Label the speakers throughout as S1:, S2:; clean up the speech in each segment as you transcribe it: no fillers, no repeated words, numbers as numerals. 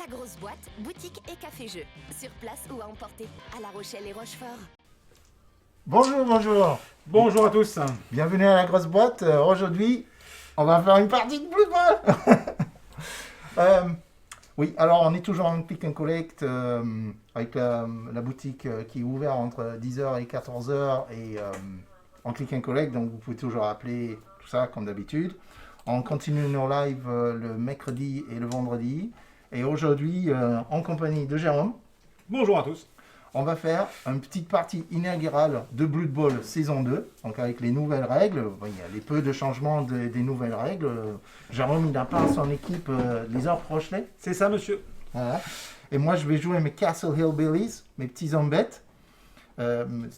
S1: La grosse boîte, boutique et café-jeu. Sur place ou à emporter, à La Rochelle et Rochefort.
S2: Bonjour, bonjour.
S3: Bonjour à tous.
S2: Bienvenue à la grosse boîte. Aujourd'hui, on va faire une partie de Blue Ball. Oui, alors on est toujours en click and collect avec la boutique qui est ouverte entre 10h et 14h et en click and collect. Donc vous pouvez toujours appeler tout ça comme d'habitude. On continue nos lives le mercredi et le vendredi. Et aujourd'hui, en compagnie de Jérôme,
S3: Bonjour à tous.
S2: on va faire une petite partie inaugurale de Blood Bowl saison 2, donc avec les nouvelles règles. Bon, il y a les peu de changements des nouvelles règles. Jérôme, il n'a pas son équipe les Orcs Rochelais.
S3: C'est ça, monsieur.
S2: Voilà. Et moi, je vais jouer mes Castle Hillbillies, mes petits hommes bêtes.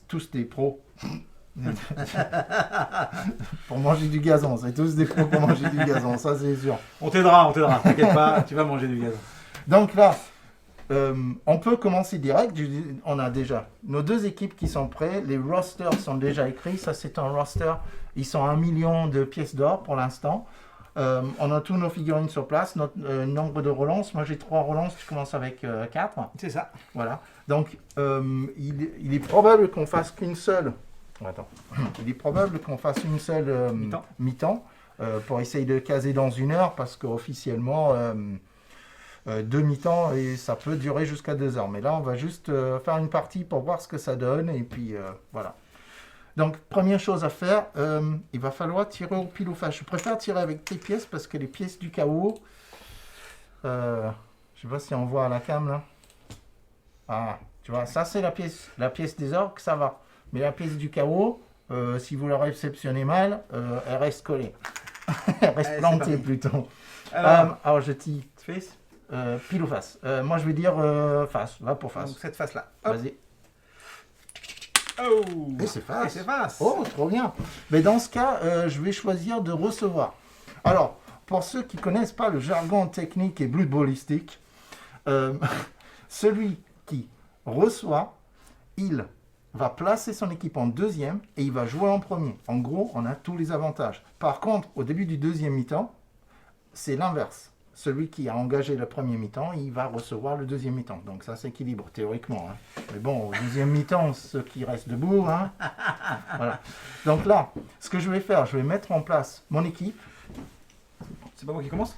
S2: Tous des pros. Pour manger du gazon, c'est tous des pros pour manger du gazon, ça c'est sûr.
S3: On t'aidera, t'inquiète pas, tu vas manger du gazon.
S2: Donc là, on peut commencer direct. On a déjà nos deux équipes qui sont prêtes. Les rosters sont déjà écrits. Ça, c'est un roster. Ils sont 1 million de pièces d'or pour l'instant. On a tous nos figurines sur place. Notre nombre de relances. Moi, j'ai 3 relances. Tu commences avec 4.
S3: C'est ça.
S2: Voilà. Donc, il est probable qu'on fasse qu'une seule. Attends. Il est probable qu'on fasse une seule mi-temps pour essayer de caser dans 1 heure parce qu'officiellement. 2 mi-temps et ça peut durer jusqu'à 2 heures. Mais là, on va juste faire une partie pour voir ce que ça donne et puis voilà. Donc, première chose à faire, il va falloir tirer au pile ou face. Je préfère tirer avec tes pièces parce que les pièces du chaos, je sais pas si on voit à la cam là. Ah, tu vois, ça c'est la pièce des orques, ça va. Mais la pièce du chaos, si vous la réceptionnez mal, elle reste collée. Elle reste plantée plutôt. Alors je tire.
S3: Face.
S2: Pile ou face. Moi je vais dire face, va pour face.
S3: Donc cette face-là.
S2: Vas-y.
S3: Oh.
S2: Et c'est face.
S3: Et c'est face.
S2: Oh, trop bien. Mais dans ce cas, je vais choisir de recevoir. Alors, pour ceux qui ne connaissent pas le jargon technique et Blood Ballistique, celui qui reçoit, il va placer son équipe en deuxième et il va jouer en premier. En gros, on a tous les avantages. Par contre, au début du deuxième mi-temps, c'est l'inverse. Celui qui a engagé le premier mi-temps, il va recevoir le deuxième mi-temps. Donc ça s'équilibre théoriquement. Hein. Mais bon, au deuxième mi-temps, ceux qui restent debout. Hein. Voilà. Donc là, ce que je vais faire, je vais mettre en place mon équipe.
S3: C'est pas moi qui commence?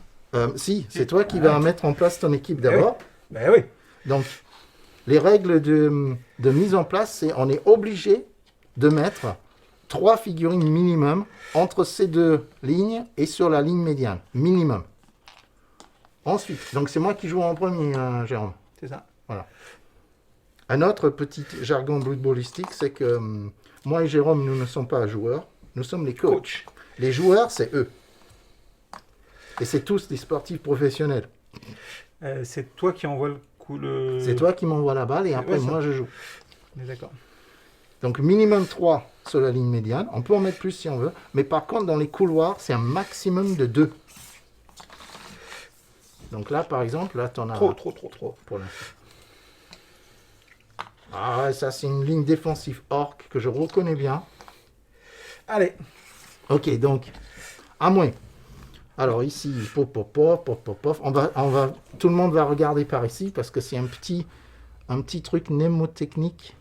S2: Si, c'est toi qui vas mettre en place ton équipe d'abord.
S3: Ben oui.
S2: Donc, les règles de mise en place, c'est on est obligé de mettre 3 figurines minimum entre ces 2 lignes et sur la ligne médiane. Minimum. Ensuite, donc c'est moi qui joue en premier, Jérôme.
S3: C'est ça.
S2: Voilà. Un autre petit jargon Blood Ballistique, c'est que moi et Jérôme, nous ne sommes pas joueurs, nous sommes les coachs. Les joueurs, c'est eux. Et c'est tous des sportifs professionnels.
S3: C'est toi qui envoie le coup.
S2: C'est toi qui m'envoie la balle et après moi je joue.
S3: On est d'accord.
S2: Donc minimum 3 sur la ligne médiane. On peut en mettre plus si on veut. Mais par contre, dans les couloirs, c'est un maximum de 2. Donc là, par exemple, là, tu en as...
S3: Trop.
S2: Pour l'instant. Ah ouais, ça, c'est une ligne défensive orc que je reconnais bien.
S3: Allez.
S2: Ok, donc, à moins. Alors ici, pop. On va, tout le monde va regarder par ici parce que c'est un petit truc mnémotechnique.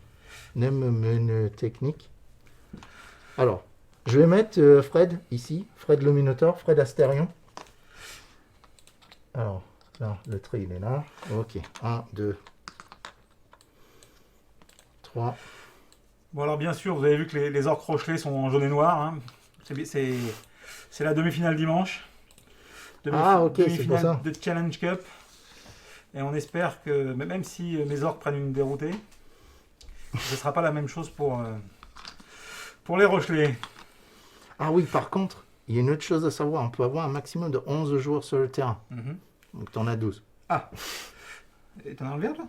S2: Alors, je vais mettre Fred ici, Fred le Minotaure, Fred Astérion. Alors, là, le trait, il est là. Ok, 1, 2, 3.
S3: Bon alors bien sûr, vous avez vu que les orques Rochelais sont en jaune et noir. Hein. C'est la demi-finale dimanche.
S2: Ok, c'est pour ça.
S3: De Challenge Cup. Et on espère que, même si mes orques prennent une déroutée, ce ne sera pas la même chose pour les Rochelais.
S2: Ah oui, par contre, il y a une autre chose à savoir. On peut avoir un maximum de 11 joueurs sur le terrain. Donc, tu en as 12.
S3: Ah. Et t'en as enlevé un, toi?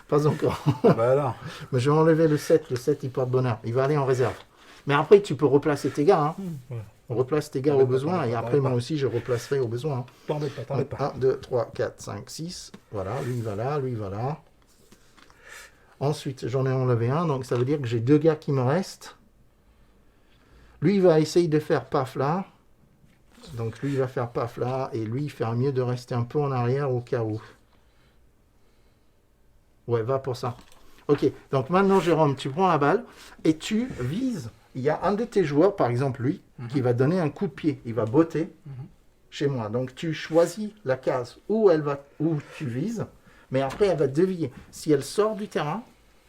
S2: Pas encore.
S3: Bah alors.
S2: Mais je vais enlever le 7. Le 7, il porte bonheur. Il va aller en réserve. Mais après, tu peux replacer tes gars. Hein.
S3: Ouais.
S2: On replace tes gars au besoin. Et après, moi aussi, je replacerai au besoin. Hein.
S3: T'embête pas.
S2: 1, 2, 3, 4, 5, 6. Voilà, lui, il va là, lui, il va là. Ensuite, j'en ai enlevé un. Donc, ça veut dire que j'ai 2 gars qui me restent. Lui, il va essayer de faire paf là. Donc, lui, il va faire paf là. Et lui, il fera mieux de rester un peu en arrière au cas où. Ouais, va pour ça. Ok, donc maintenant, Jérôme, tu prends la balle et tu vises. Il y a un de tes joueurs, par exemple lui, qui va donner un coup de pied. Il va botter chez moi. Donc, tu choisis la case où tu vises, mais après, elle va dévier. Si elle sort du terrain,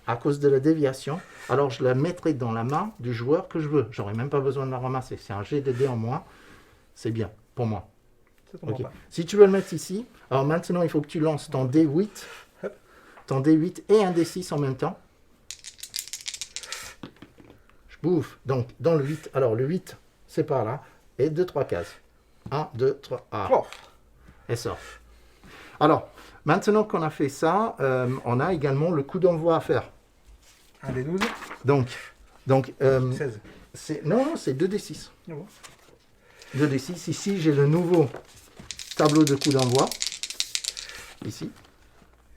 S2: à cause de la déviation, alors je la mettrai dans la main du joueur que je veux. J'aurai même pas besoin de la ramasser. C'est un jet de dés en moins. C'est bien, pour moi. Okay. Si tu veux le mettre ici, alors maintenant, il faut que tu lances ton D8. Ton D8 et un D6 en même temps. Je bouffe. Donc, dans le 8, alors le 8, c'est par là. Et 2, 3 cases. 1, 2, 3, ah. Elle sort. Alors, maintenant qu'on a fait ça, on a également le coup d'envoi à faire.
S3: Un des 12.
S2: Donc
S3: 16.
S2: Non, c'est 2d6.
S3: Ah bon.
S2: 2d6. Ici, j'ai le nouveau tableau de coup d'envoi. Ici.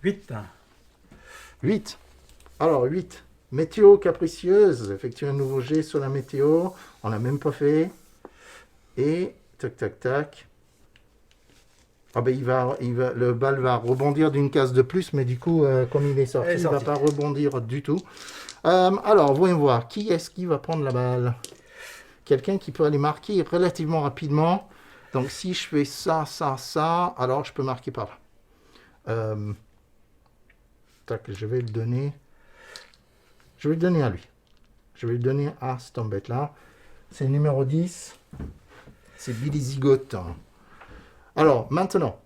S3: 8.
S2: 8. Alors, 8. Météo capricieuse. Effectue un nouveau jet sur la météo. On n'a même pas fait. Et, tac, tac, tac. Ah ben, le bal va rebondir d'une case de plus, mais du coup, comme il est sorti, il ne va pas rebondir du tout. Alors, voyons voir. Qui est-ce qui va prendre la balle? Quelqu'un qui peut aller marquer relativement rapidement. Donc, si je fais ça, ça, ça, alors je peux marquer par là. Tac, je vais le donner. Je vais le donner à lui. Je vais le donner à cet embête-là. C'est le numéro 10. C'est Billy Zigote. Alors, maintenant,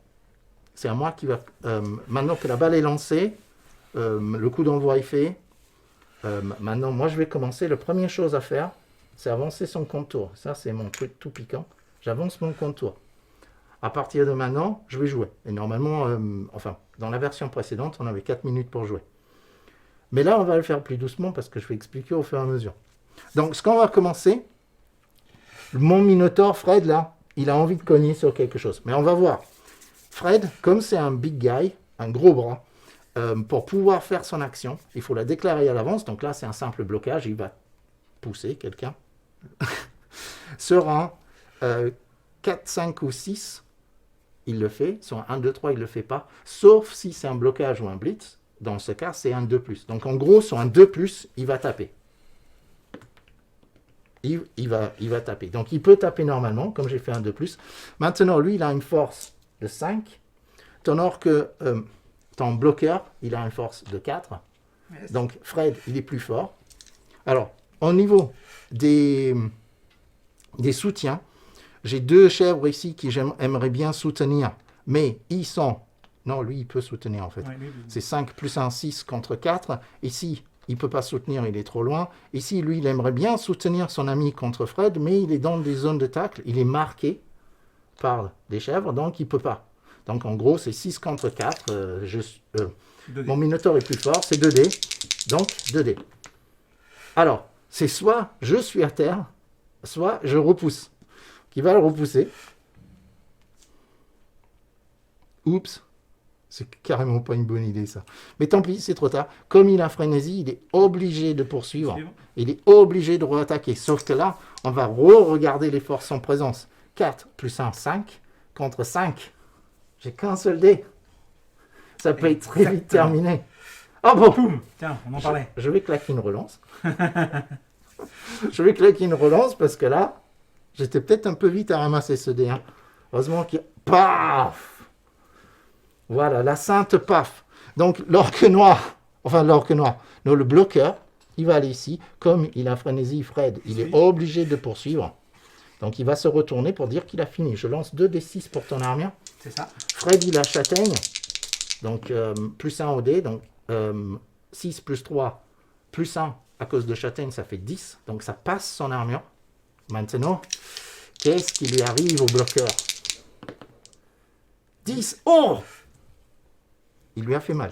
S2: c'est à moi qui va... maintenant que la balle est lancée, le coup d'envoi est fait. Maintenant, moi, je vais commencer. La première chose à faire, c'est avancer son contour. Ça, c'est mon truc tout piquant. J'avance mon contour. À partir de maintenant, je vais jouer. Et normalement, dans la version précédente, on avait 4 minutes pour jouer. Mais là, on va le faire plus doucement parce que je vais expliquer au fur et à mesure. Donc, ce qu'on va commencer, mon Minotaur, Fred, là, il a envie de cogner sur quelque chose. Mais on va voir. Fred, comme c'est un big guy, un gros bras, pour pouvoir faire son action, il faut la déclarer à l'avance. Donc là, c'est un simple blocage. Il va pousser quelqu'un. Sur un 4, 5 ou 6, il le fait. Sur un 1, 2, 3, il ne le fait pas. Sauf si c'est un blocage ou un blitz. Dans ce cas, c'est un 2+. Donc en gros, sur un 2+, il va taper. Il va taper. Donc il peut taper normalement, comme j'ai fait un 2+. Maintenant, lui, il a une force de 5. Tandis que ton bloqueur, il a une force de 4. Yes. Donc Fred, il est plus fort. Alors, au niveau des soutiens, j'ai 2 chèvres ici qui j'aimerais bien soutenir. Mais ils sont... Non, lui, il peut soutenir en fait. Ouais, lui. C'est 5 plus 1, 6 contre 4. Ici, il ne peut pas soutenir, il est trop loin. Ici, lui, il aimerait bien soutenir son ami contre Fred, mais il est dans des zones de tacle. Il est marqué par des chèvres, donc il ne peut pas. Donc, en gros, c'est 6 contre 4. Mon Minotaur est plus fort, c'est 2D. Donc, 2D. Alors, c'est soit je suis à terre, soit je repousse. Qui va le repousser. Oups. C'est carrément pas une bonne idée, ça. Mais tant pis, c'est trop tard. Comme il a frénésie, il est obligé de poursuivre. Il est obligé de re-attaquer. Sauf que là, on va re-regarder les forces en présence. 4 plus 1, 5. Contre 5. J'ai qu'un seul dé. Ça peut être très vite terminé. Oh bon. Boum.
S3: Tiens, on en parlait.
S2: Je vais claquer une relance. Je vais claquer une relance parce que là, j'étais peut-être un peu vite à ramasser ce dé. Hein. Heureusement qu'il... Paf! Voilà, la sainte paf. Donc, l'orque noir, non, le bloqueur, il va aller ici. Comme il a frénésie, Fred, il est obligé de poursuivre. Donc, il va se retourner pour dire qu'il a fini. Je lance 2d6 pour ton armure.
S3: C'est ça.
S2: Fred, il a châtaigne. Donc, plus 1 au dé. Donc, 6 plus 3, plus 1 à cause de châtaigne, ça fait 10. Donc, ça passe son armure. Maintenant, qu'est-ce qui lui arrive au bloqueur? 10. Oh! Il lui a fait mal.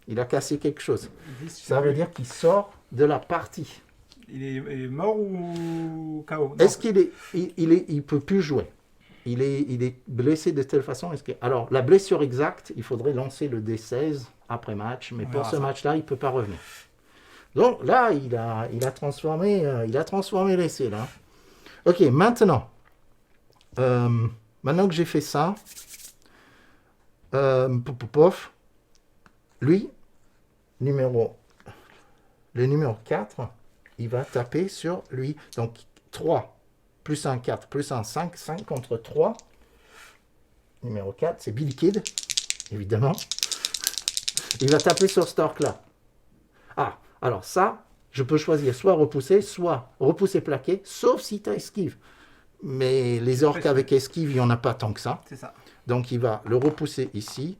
S2: Il a cassé quelque chose. Ça veut dire qu'il sort de la partie.
S3: Il est mort ou KO?
S2: Est-ce qu'il est... Il peut plus jouer. Il est blessé de telle façon. Alors, la blessure exacte, il faudrait lancer le D16 après match. Mais pour ce match-là, il ne peut pas revenir. Donc là, il a transformé l'essai, là. Ok, maintenant. Maintenant que j'ai fait ça... Lui, le numéro 4, il va taper sur lui. Donc 3, plus 1, 4, plus 1, 5, 5 contre 3. Numéro 4, c'est Billy Kid, évidemment. Il va taper sur cet orc-là. Ah, alors ça, je peux choisir soit repousser plaqué, sauf si tu as esquive. Mais les orques avec esquive, il n'y en a pas tant que ça.
S3: C'est ça.
S2: Donc il va le repousser ici.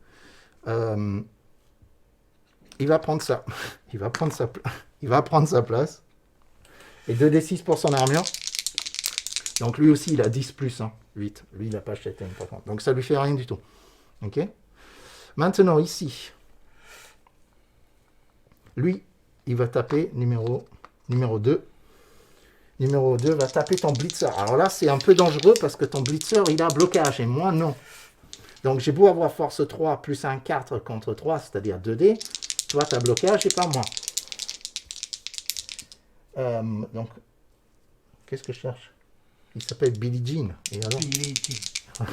S2: Il va prendre ça. Il va prendre sa place. Et 2d6 pour son armure. Donc lui aussi, il a 10 plus 1, 8. Lui, il n'a pas acheté par contre. Donc ça lui fait rien du tout. Ok. Maintenant, ici, lui, il va taper numéro 2. Numéro 2 va taper ton blitzer. Alors là, c'est un peu dangereux parce que ton blitzer, il a blocage et moi, non. Donc j'ai beau avoir force 3 plus un 4 contre 3, c'est-à-dire 2D. Toi, tu as blocage et pas moi. Donc, qu'est-ce que je cherche? Il s'appelle Billie Jean. Et alors?
S3: Billie Jean.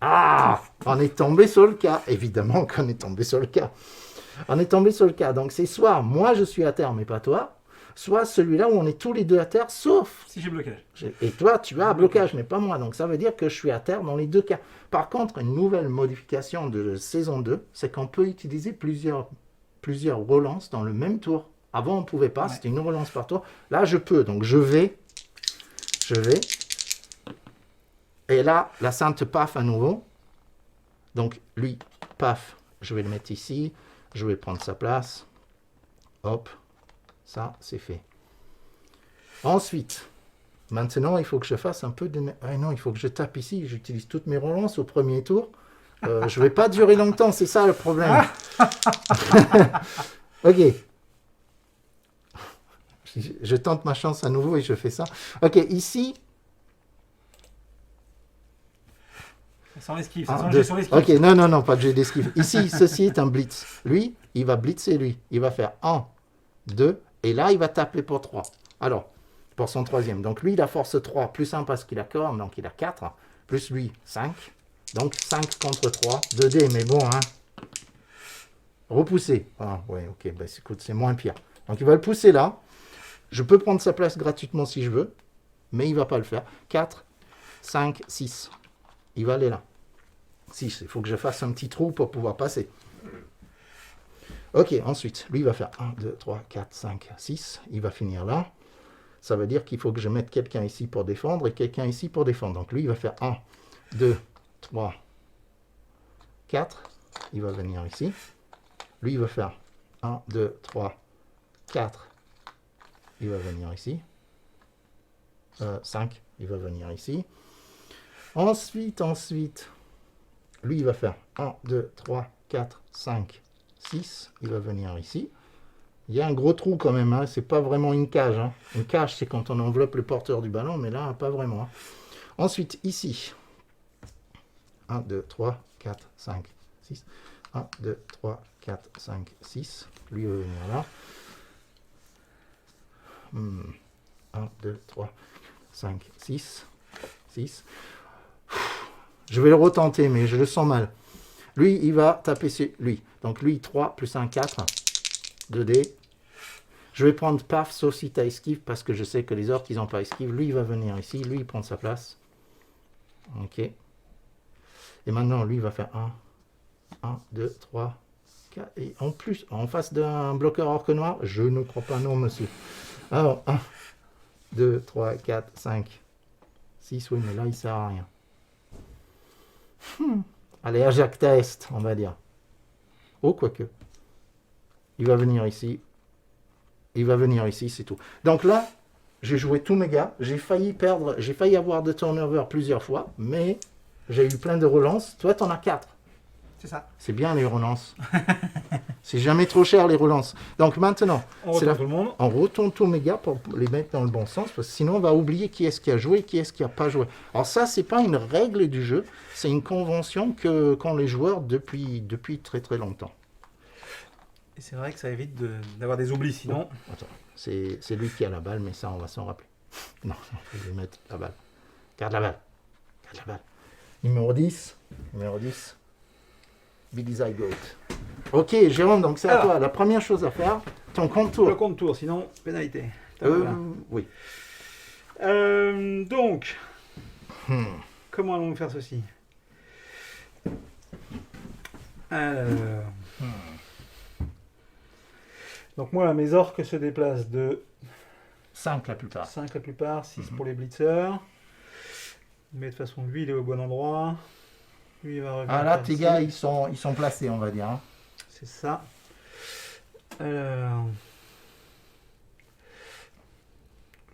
S2: Ah, on est tombé sur le cas. Évidemment qu'on est tombé sur le cas. On est tombé sur le cas. Donc c'est soit moi je suis à terre mais pas toi, soit celui-là où on est tous les deux à terre sauf...
S3: Si j'ai blocage.
S2: Et toi tu as blocage mais pas moi. Donc ça veut dire que je suis à terre dans les deux cas. Par contre, une nouvelle modification de saison 2, c'est qu'on peut utiliser plusieurs relances dans le même tour. Avant on ne pouvait pas, c'était une relance par tour. Là je peux, donc je vais. Et là, la sainte paf à nouveau. Donc lui, paf, je vais le mettre ici. Je vais prendre sa place. Hop, ça c'est fait. Ensuite, maintenant il faut que je fasse un peu de... Ah non, il faut que je tape ici. J'utilise toutes mes relances au premier tour. Je ne vais pas durer longtemps, c'est ça le problème. Ok. Je tente ma chance à nouveau et je fais ça. Ok, ici...
S3: Sans l'esquive, ça sent sur l'esquive.
S2: Ok, non, pas de jet d'esquive. Ici, ceci est un blitz. Lui, il va blitzer lui. Il va faire 1, 2, et là, il va taper pour 3. Alors, pour son troisième. Donc lui, il a force 3, plus 1 parce qu'il a corps, donc il a 4, plus lui, 5. Donc 5 contre 3, 2D, mais bon, hein. Repousser. Ah, ouais, ok, bah, écoute, c'est moins pire. Donc il va le pousser là. Je peux prendre sa place gratuitement si je veux, mais il ne va pas le faire. 4, 5, 6. Il va aller là. 6, il faut que je fasse un petit trou pour pouvoir passer. Ok, ensuite, lui, il va faire 1, 2, 3, 4, 5, 6. Il va finir là. Ça veut dire qu'il faut que je mette quelqu'un ici pour défendre et quelqu'un ici pour défendre. Donc lui, il va faire 1, 2, 3, 4. Il va venir ici. Lui, il va faire 1, 2, 3, 4. Il va venir ici. 5. Il va venir ici. Ensuite, lui, il va faire 1, 2, 3, 4, 5, 6. Il va venir ici. Il y a un gros trou quand même, hein. C'est pas vraiment une cage. Hein. Une cage, c'est quand on enveloppe le porteur du ballon, mais là, pas vraiment. Hein. Ensuite, ici. 1, 2, 3, 4, 5, 6. 1, 2, 3, 4, 5, 6. Lui, il va venir là. 1, 2, 3, 5, 6. 6. Je vais le retenter, mais je le sens mal. Lui, il va taper sur lui. Donc lui, 3 plus 1, 4. 2D. Je vais prendre paf, sauf si tu as esquive, parce que je sais que les orques, ils n'ont pas esquive. Lui, il va venir ici. Lui, il prend sa place. Ok. Et maintenant, lui, il va faire 1, 2, 3, 4. Et en plus, en face d'un bloqueur orque noir, je ne crois pas, non, monsieur. Alors, 1, 2, 3, 4, 5, 6. Oui, mais là, il ne sert à rien. Allez, Ajax Test, on va dire. Oh, quoique. Il va venir ici. Il va venir ici, c'est tout. Donc là, j'ai joué tous mes gars. J'ai failli avoir de turnover plusieurs fois, mais j'ai eu plein de relances. Toi, t'en as 4.
S3: C'est ça.
S2: C'est bien les relances. C'est jamais trop cher les relances. Donc maintenant,
S3: on retourne tout le monde.
S2: On retourne tous mes gars pour les mettre dans le bon sens, parce que sinon on va oublier qui est-ce qui a joué et qui est-ce qui n'a pas joué. Alors ça, c'est pas une règle du jeu, c'est une convention qu'ont les joueurs depuis très très longtemps.
S3: Et c'est vrai que ça évite d'avoir des oublis, sinon...
S2: Oh, attends, c'est lui qui a la balle, mais ça, on va s'en rappeler. Non, je vais mettre la balle. Garde la balle. Numéro 10. Billy Zygote. Ok, Jérôme, donc c'est à
S3: Alors.
S2: toi. La première chose à faire, ton contour.
S3: Le compte tour, sinon pénalité.
S2: Oui.
S3: Donc, comment allons-nous faire ceci? Alors, donc moi, mes orques se déplacent de
S2: 5 la plupart.
S3: 5 la plupart, 6 pour les blitzers. Mais de toute façon, lui, il est au bon endroit. Lui, il va revenir.
S2: Ah là,
S3: par
S2: tes
S3: ici.
S2: gars, ils sont placés, on va dire. Hein.
S3: C'est ça. Alors,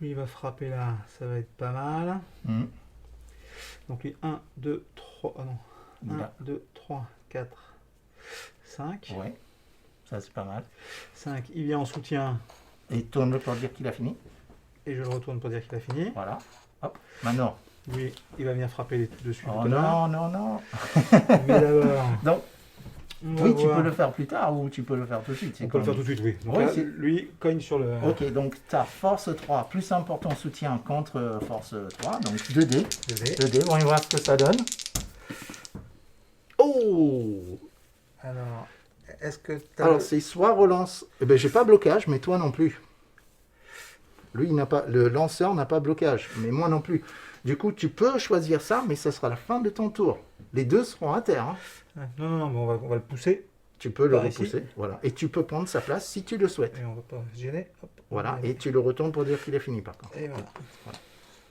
S3: lui, il va frapper là, ça va être pas mal.
S2: Mhm.
S3: Donc lui, 1, 2, 3, ah non,
S2: Il
S3: 1,
S2: a-
S3: 2, 3, 4, 5.
S2: Ouais, ça c'est pas mal.
S3: 5, il vient en soutien
S2: Et tourne-le pour dire qu'il a fini.
S3: et je le retourne pour dire qu'il a fini.
S2: Voilà. Hop, maintenant.
S3: Lui, il va venir frapper dessus.
S2: Oh
S3: tout à l'heure.
S2: non, non, non.
S3: Mais d'abord,
S2: Donc,
S3: on va
S2: oui, tu
S3: voir.
S2: peux le faire plus tard ou tu peux le faire tout de suite.
S3: On peut le faire tout de suite, oui. Donc
S2: Oui,
S3: là,
S2: c'est-
S3: lui, cogne sur le...
S2: Ok, donc tu as force 3 plus important soutien contre force 3, donc 2D.
S3: 2D.
S2: 2D, on va voir ce que ça donne. Oh!
S3: Alors, est-ce que tu
S2: Alors c'est soit relance, eh ben j'ai pas blocage, mais toi non plus. Lui, il n'a pas, le lanceur n'a pas blocage, mais moi non plus. Du coup, tu peux choisir ça, mais ça sera la fin de ton tour. Les deux seront à terre. Hein.
S3: Non, non, non, mais on va le pousser.
S2: Tu peux le
S3: Par ici.
S2: repousser, voilà. Et tu peux prendre sa place si tu le souhaites.
S3: Et on va pas se gêner. Hop,
S2: Voilà, et tu le retournes pour dire qu'il est fini par contre.
S3: Et voilà.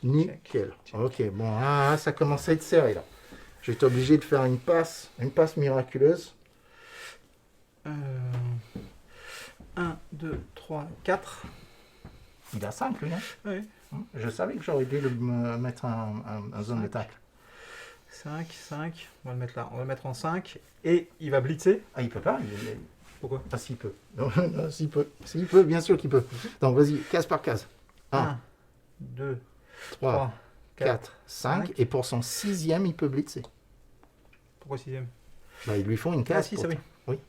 S2: Nickel.
S3: Check.
S2: Ok, bon, ah, ça commence à être serré là. Je vais être obligé de faire une passe miraculeuse.
S3: 1, 2, 3, 4.
S2: Il a 5 lui, hein.
S3: Oui.
S2: Je savais que j'aurais dû me mettre un zone de tacle.
S3: 5, 5. On va le mettre là. On va le mettre en 5. Et il va blitzer.
S2: Ah, il peut pas.
S3: Pourquoi?
S2: Ah, s'il peut. Non, non, s'il peut. S'il peut, bien sûr qu'il peut. Donc, vas-y, case par case. 1,
S3: 1, 2,
S2: 3,
S3: 3,
S2: 4, 5. Et pour son 6e, il peut blitzer.
S3: Pourquoi 6ème?
S2: Bah, ils lui font une
S3: Ah
S2: case.
S3: si,
S2: pour
S3: ça oui.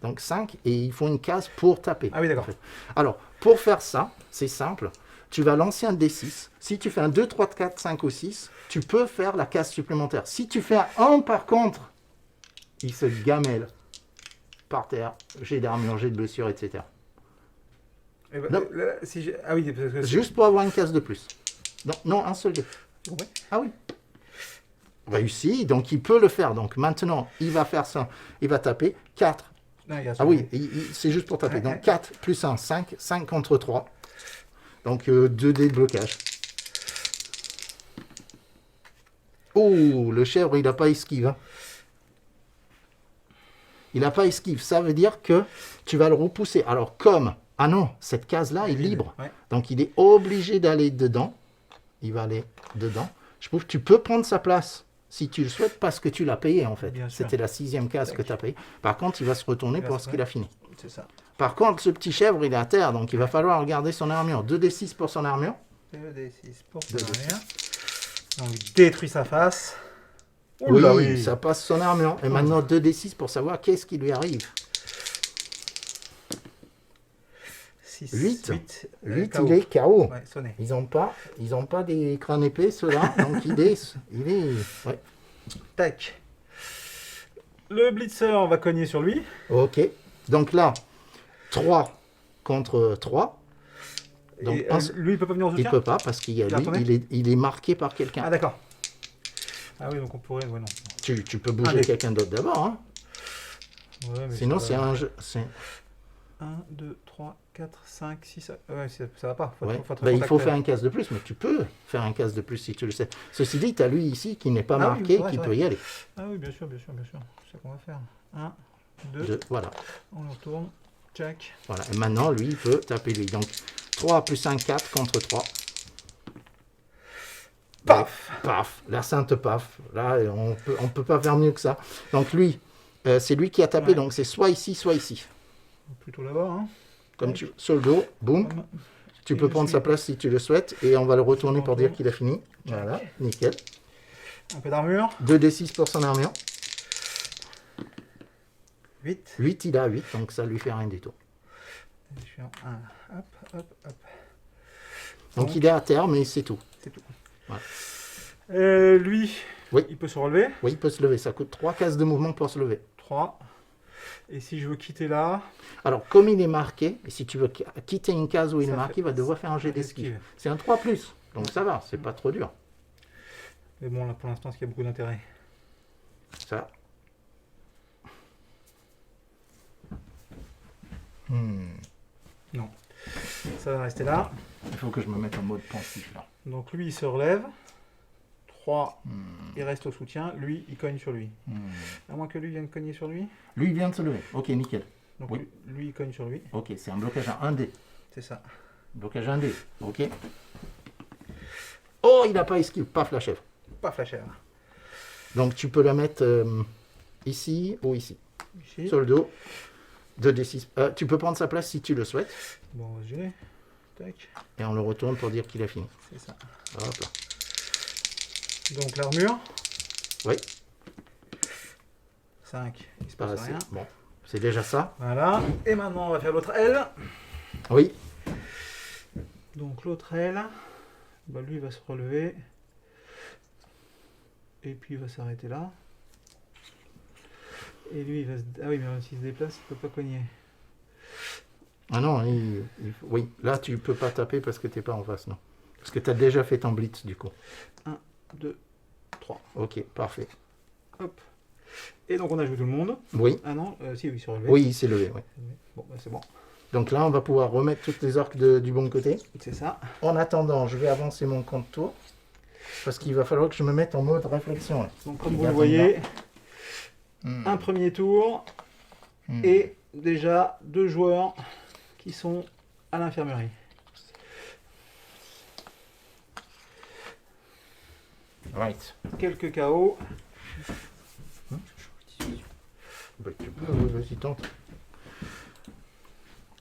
S2: Donc 5, et ils font une case pour taper.
S3: Ah oui, d'accord.
S2: en fait. Alors, pour faire ça, c'est simple. Tu vas lancer un D6. Si tu fais un 2, 3, 4, 5 ou 6, tu peux faire la case supplémentaire. Si tu fais un 1, par contre, il se gamelle par terre, jet d'armure, jet de blessure, etc.
S3: Eh ben,
S2: Non.
S3: si ah oui, parce que
S2: Juste pour avoir une case de plus. Non, non, un seul dé.
S3: J'ai compris.
S2: Ah oui. Réussi, donc il peut le faire. Donc maintenant, il va faire ça. Il va taper 4.
S3: Non, il y a
S2: Ah oui, c'est juste pour taper.
S3: Ouais,
S2: Donc
S3: ouais.
S2: 4 plus 1, 5. 5 contre 3. Donc 2 dés de blocage. Oh, le chèvre, il n'a pas esquive. Hein. Il n'a pas esquive. Ça veut dire que tu vas le repousser. Alors comme... Ah non, cette case-là est libre.
S3: Ouais.
S2: Donc il est obligé d'aller dedans. Il va aller dedans. Je trouve que tu peux prendre sa place si tu le souhaites parce que tu l'as payé en fait.
S3: Bien sûr.
S2: C'était la 6e case que tu as payée. Par contre, il va se retourner
S3: Il va
S2: pour voir
S3: se
S2: ce qu'il a fini.
S3: C'est ça.
S2: Par contre, ce petit chèvre, il est à terre, donc il va falloir regarder son armure. 2d6 pour son armure.
S3: 2d6 pour
S2: Deux
S3: son
S2: D6.
S3: armure. Donc il détruit sa face. Oula, oui.
S2: Ça passe son armure. Et maintenant 2d6 pour savoir qu'est-ce qui lui arrive.
S3: 6,
S2: 8.
S3: 8,
S2: 8,
S3: KO.
S2: il est KO.
S3: Ouais, sonné.
S2: Ils ont pas des crânes épais, ceux-là. Donc il est... Ouais.
S3: Tac. Le blitzer va cogner sur lui.
S2: Ok. Donc là, 3 contre 3. Donc
S3: Et,
S2: un-
S3: lui, il peut pas venir au
S2: il
S3: soutien.
S2: peut pas parce qu'il y a
S3: Il a
S2: lui,
S3: retourné
S2: il est marqué par quelqu'un.
S3: Ah d'accord. Ah oui, donc on pourrait... Ouais, non.
S2: Tu peux bouger
S3: Allez.
S2: quelqu'un d'autre d'abord. Hein.
S3: Ouais, mais
S2: Sinon,
S3: ça
S2: c'est
S3: va.
S2: un jeu. c'est-
S3: 1, 2, 3, 4, 5, 6... Ouais, ça va pas.
S2: Ouais.
S3: Faut être
S2: Ben, il faut
S3: contact,
S2: faire un case de plus, mais tu peux faire un case de plus si tu le sais. Ceci dit, tu as lui ici qui n'est pas
S3: Ah oui,
S2: marqué,
S3: c'est vrai,
S2: qui
S3: c'est
S2: peut
S3: vrai.
S2: y aller.
S3: Ah oui, bien sûr, bien sûr, bien sûr. C'est ce qu'on va faire. 1, 2,
S2: Voilà.
S3: on le retourne. Check.
S2: Voilà. Et maintenant, lui, il peut taper lui. Donc, 3 plus 1, 4 contre 3.
S3: Paf.
S2: Paf. La sainte paf. Là, on peut pas faire mieux que ça. Donc, lui, c'est lui qui a tapé.
S3: Ouais.
S2: Donc, c'est soit ici, soit ici.
S3: Plutôt là-bas, hein.
S2: Comme tu sur le dos, boum.
S3: Comme-
S2: Tu
S3: Et
S2: peux
S3: je
S2: prendre
S3: suis-
S2: sa place si tu le souhaites. Et on va le retourner pour dire
S3: retourne.
S2: qu'il a fini. Voilà, nickel.
S3: Un peu d'armure.
S2: 2d6 pour son armure.
S3: 8.
S2: 8, il a 8, donc ça lui fait rien du tout.
S3: Je suis en 1. Hop, hop, hop.
S2: Donc
S3: Donc,
S2: il est à terre, mais c'est tout.
S3: c'est tout.
S2: Voilà.
S3: Lui,
S2: Oui.
S3: il peut se relever.
S2: Oui, il peut se lever. Ça coûte 3 cases de mouvement pour se lever.
S3: 3. Et si je veux quitter là...
S2: Alors, comme il est marqué, et si tu veux quitter une case où il est
S3: Ça
S2: marqué,
S3: fait-
S2: il va devoir faire un jet d'esquive. C'est un 3+, donc ça va, c'est pas trop dur.
S3: Mais bon, là, pour l'instant, il y a beaucoup d'intérêt.
S2: Ça.
S3: Non. Ça va rester là.
S2: Il faut que je me mette en mode pensif, là.
S3: Donc lui, il se relève. 3, il reste au soutien. Lui, il cogne sur lui. À moins que lui vienne cogner sur lui.
S2: Lui, il vient de se lever. Ok, nickel.
S3: Donc
S2: Oui.
S3: lui, il cogne sur lui.
S2: Ok, c'est un blocage à 1D.
S3: C'est ça.
S2: Blocage 1D, ok. Oh, il n'a pas esquive, paf la chèvre.
S3: Pas flasher.
S2: Donc tu peux la mettre ici ou ici.
S3: Ici.
S2: Sur le dos. 2D6. Tu peux prendre sa place si tu le souhaites.
S3: Bon, on va se gérer. Tac.
S2: Et on le retourne pour dire qu'il a fini.
S3: C'est ça.
S2: Hop là.
S3: Donc l'armure.
S2: Oui,
S3: 5. Il se
S2: pas
S3: passe
S2: assez.
S3: rien.
S2: Bon, c'est déjà ça.
S3: Voilà. Et maintenant, on va faire l'autre aile.
S2: Oui.
S3: Donc l'autre aile. Bah, lui, il va se relever. Et puis, il va s'arrêter là. Et lui, il va se... Ah oui, mais s'il se déplace, il ne peut pas cogner.
S2: Ah non, oui. Là, tu peux pas taper parce que tu n'es pas en face, non. Parce que tu as déjà fait ton blitz, du coup.
S3: 1, 2, 3.
S2: Ok, parfait.
S3: Hop. Et donc, on a joué tout le monde.
S2: Oui.
S3: Ah non, si, oui, il s'est relevé.
S2: Oui, il s'est levé, oui.
S3: Bon, bah, c'est bon.
S2: Donc là, on va pouvoir remettre toutes les orques du bon côté.
S3: C'est ça.
S2: En attendant, je vais avancer mon compte tour. Parce qu'il va falloir que je me mette en mode réflexion. Là.
S3: Donc, comme vous le voyez, un premier tour et déjà 2 joueurs qui sont à l'infirmerie.
S2: Right.
S3: Quelques KO.
S2: Bah, tu peux, vas-y, tente.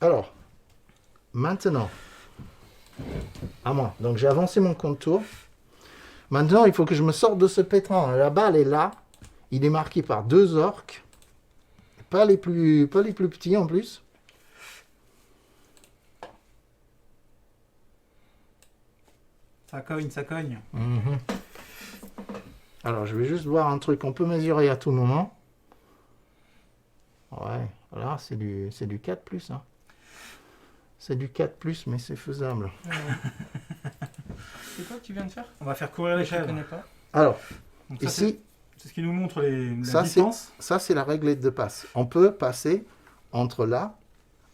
S2: Alors, maintenant, à moi. Donc j'ai avancé mon compte tour. Maintenant, il faut que je me sorte de ce pétrin. La balle est là. Il est marqué par 2 orques. Pas les plus petits en plus.
S3: Ça cogne, ça cogne.
S2: Alors, je vais juste voir un truc qu'on peut mesurer à tout moment. Ouais, là, c'est du 4+. Hein. C'est du 4+, mais c'est faisable.
S4: C'est quoi que tu viens de faire?
S3: On va faire courir les
S4: Je
S3: chèvres.
S4: connais pas.
S2: Alors,
S3: Donc ça,
S2: ici,
S3: c'est ce qui nous montre la
S2: ça,
S3: distance.
S2: ça, c'est la réglette de passe. On peut passer entre là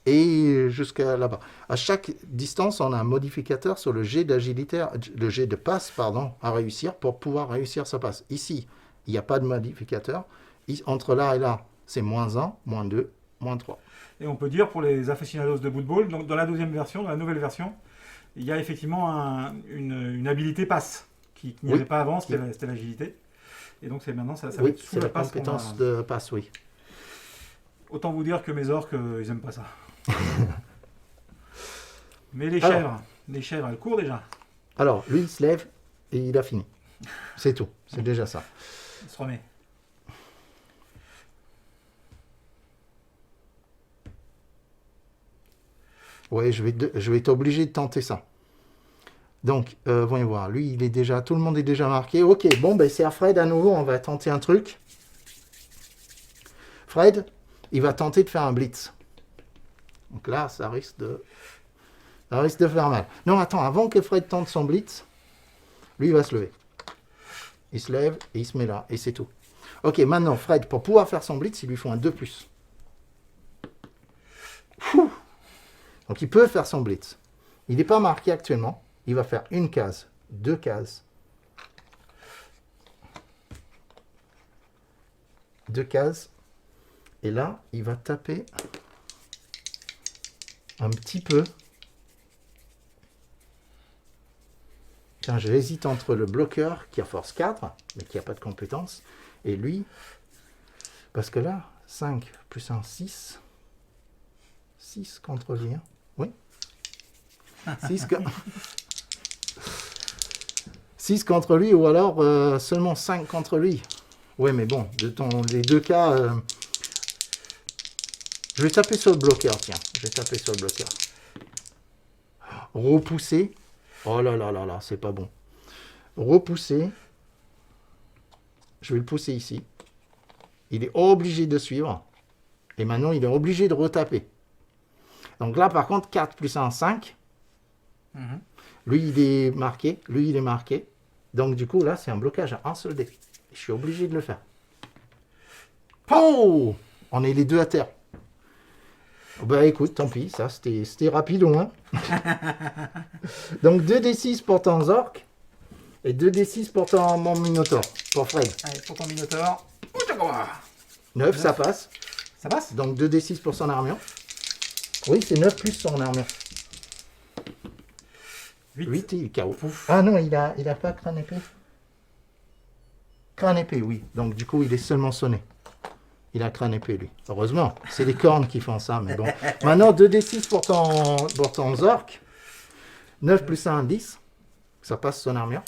S2: et jusqu'à là-bas. À chaque distance, on a un modificateur sur le jet d'agilité, le jet de passe, pardon, à réussir pour pouvoir réussir sa passe. Ici, il n'y a pas de modificateur. Entre là et là, c'est -1, -2, -3.
S3: Et on peut dire pour les aficionados de football, donc dans la deuxième version, dans la nouvelle version, il y a effectivement une habilité passe qui n'y avait pas avant, c'était l'agilité. Et donc maintenant, ça va
S2: Oui,
S3: être sous
S2: c'est la
S3: passe
S2: compétence de passe, oui.
S3: Autant vous dire que mes orques, ils aiment pas ça. Mais les
S2: Alors.
S3: chèvres, elles courent déjà.
S2: Alors, lui, il se lève et il a fini. C'est tout, c'est déjà ça.
S3: Il se remet.
S2: Oui, je vais être obligé de tenter ça. Donc, voyons voir. Lui, il est déjà, tout le monde est déjà marqué. Ok, bon, ben c'est à Fred à nouveau. On va tenter un truc. Fred, il va tenter de faire un blitz. Donc là, ça risque de faire mal. Non, attends, avant que Fred tente son blitz, lui, il va se lever. Il se lève et il se met là. Et c'est tout. Ok, maintenant, Fred, pour pouvoir faire son blitz, il lui faut un 2+. Fouh. Donc il peut faire son blitz. Il n'est pas marqué actuellement. Il va faire une case, 2 cases. 2 cases. Et là, il va taper un petit peu. Tiens, j'hésite entre le bloqueur qui a force 4, mais qui n'a pas de compétence, et lui, parce que là, 5 plus 1, 6. 6 contre lui, hein. Oui. 6 contre lui, ou alors seulement 5 contre lui. Oui, mais bon, les deux cas... Je vais taper sur le bloqueur, tiens. Je vais taper sur le bloqueur. Repousser. Oh là là là là, c'est pas bon. Repousser. Je vais le pousser ici. Il est obligé de suivre. Et maintenant, il est obligé de retaper. Donc là, par contre, 4 plus 1, 5. Lui, il est marqué. Lui, il est marqué. Donc, du coup, là, c'est un blocage à un seul dé. Je suis obligé de le faire. Oh! On est les deux à terre. Bah écoute, tant pis, ça, c'était rapide au moins. Donc, 2d6 pour ton Zork. Et 2d6 pour ton mon Minotaur. Pour Fred.
S3: Allez, pour ton Minotaur.
S2: 9, ça passe.
S3: Ça passe?
S2: Donc 2d6 pour son armure. Oui, c'est 9 plus son armure. 8, il est KO. Ah non, il a pas crâne épée. Crâne épée, oui. Donc du coup, il est seulement sonné. Il a crâne épée, lui. Heureusement, c'est les cornes qui font ça, mais bon. Maintenant, 2d6 pour ton Zork. 9 plus 1, 10. Ça passe son armure.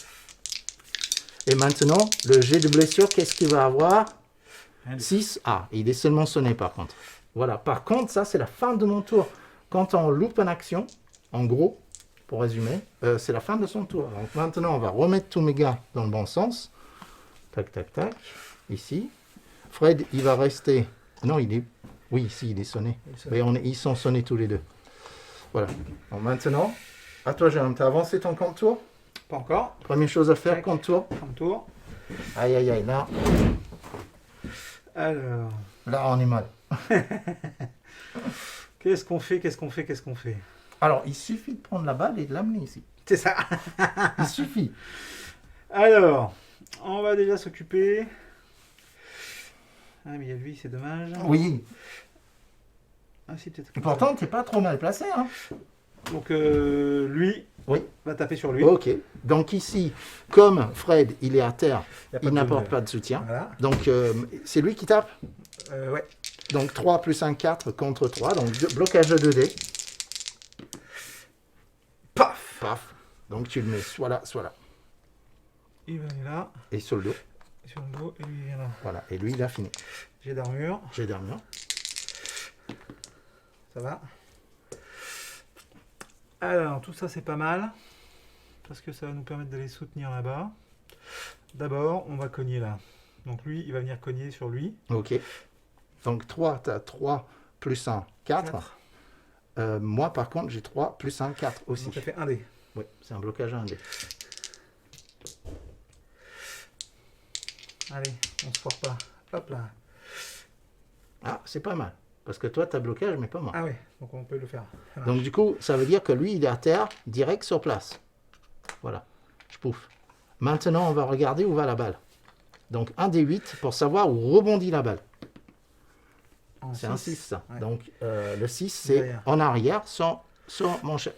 S2: Et maintenant, le jet de blessure, qu'est-ce qu'il va avoir? 6. Ah, il est seulement sonné par contre. Voilà. Par contre, ça, c'est la fin de mon tour. Quand on loupe une action, en gros, pour résumer, c'est la fin de son tour. Donc maintenant, on va remettre tous mes gars dans le bon sens. Tac, tac, tac. Ici. Fred, il va rester... Non, il est... Oui, ici, il est sonné. Mais ils sont sonnés tous les deux. Voilà. Donc maintenant, à toi, Jérôme, t'as avancé ton compte tour?
S3: Pas encore.
S2: Première chose à faire, compte tour.
S3: Compte tour.
S2: Aïe, aïe, aïe, là.
S3: Alors...
S2: Là, on est mal.
S3: Qu'est-ce qu'on fait?
S2: Alors, il suffit de prendre la balle et de l'amener ici.
S3: C'est ça.
S2: Il suffit.
S3: Alors, on va déjà s'occuper... Ah, mais il y a lui, c'est dommage.
S2: Oui.
S3: Ah, si, peut-être.
S2: Et pourtant, t'es pas trop mal placé, hein.
S3: Donc, lui,
S2: Oui.
S3: va taper sur lui.
S2: Ok. Donc ici, comme Fred, il est à terre,
S3: Y a pas
S2: il
S3: de-
S2: n'apporte pas de soutien.
S3: Voilà.
S2: Donc, c'est lui qui tape.
S3: Ouais.
S2: Donc, 3 plus 1, 4 contre 3. Donc, blocage de 2D.
S3: Paf.
S2: Paf. Donc, tu le mets soit là, soit là.
S3: Il va aller là,
S2: Et sur le dos.
S3: sur le dos, et lui, il vient là.
S2: Voilà. Et lui, il a fini.
S3: J'ai d'armure,
S2: J'ai d'armure.
S3: ça va. Alors, tout ça, c'est pas mal. Parce que ça va nous permettre d'aller soutenir là-bas. D'abord, on va cogner là. Donc lui, il va venir cogner sur lui.
S2: Ok. Donc, 3, tu as 3 plus 1, 4. Moi, par contre, j'ai 3 plus 1, 4 aussi.
S3: Donc ça fait un dé.
S2: Oui, c'est un blocage à 1 dé.
S3: Allez, on se foire pas. Hop là.
S2: Ah, c'est pas mal. Parce que toi, tu as blocage, mais pas moi.
S3: Ah ouais, donc on peut le faire. Voilà.
S2: Donc, du coup, ça veut dire que lui, il est à terre, direct sur place. Voilà. Je pouffe. Maintenant, on va regarder où va la balle. Donc, 1 des 8 pour savoir où rebondit la balle.
S3: En
S2: C'est un
S3: six.
S2: 6, ça.
S3: Ouais.
S2: Donc, le 6, c'est
S3: Derrière.
S2: en arrière, sur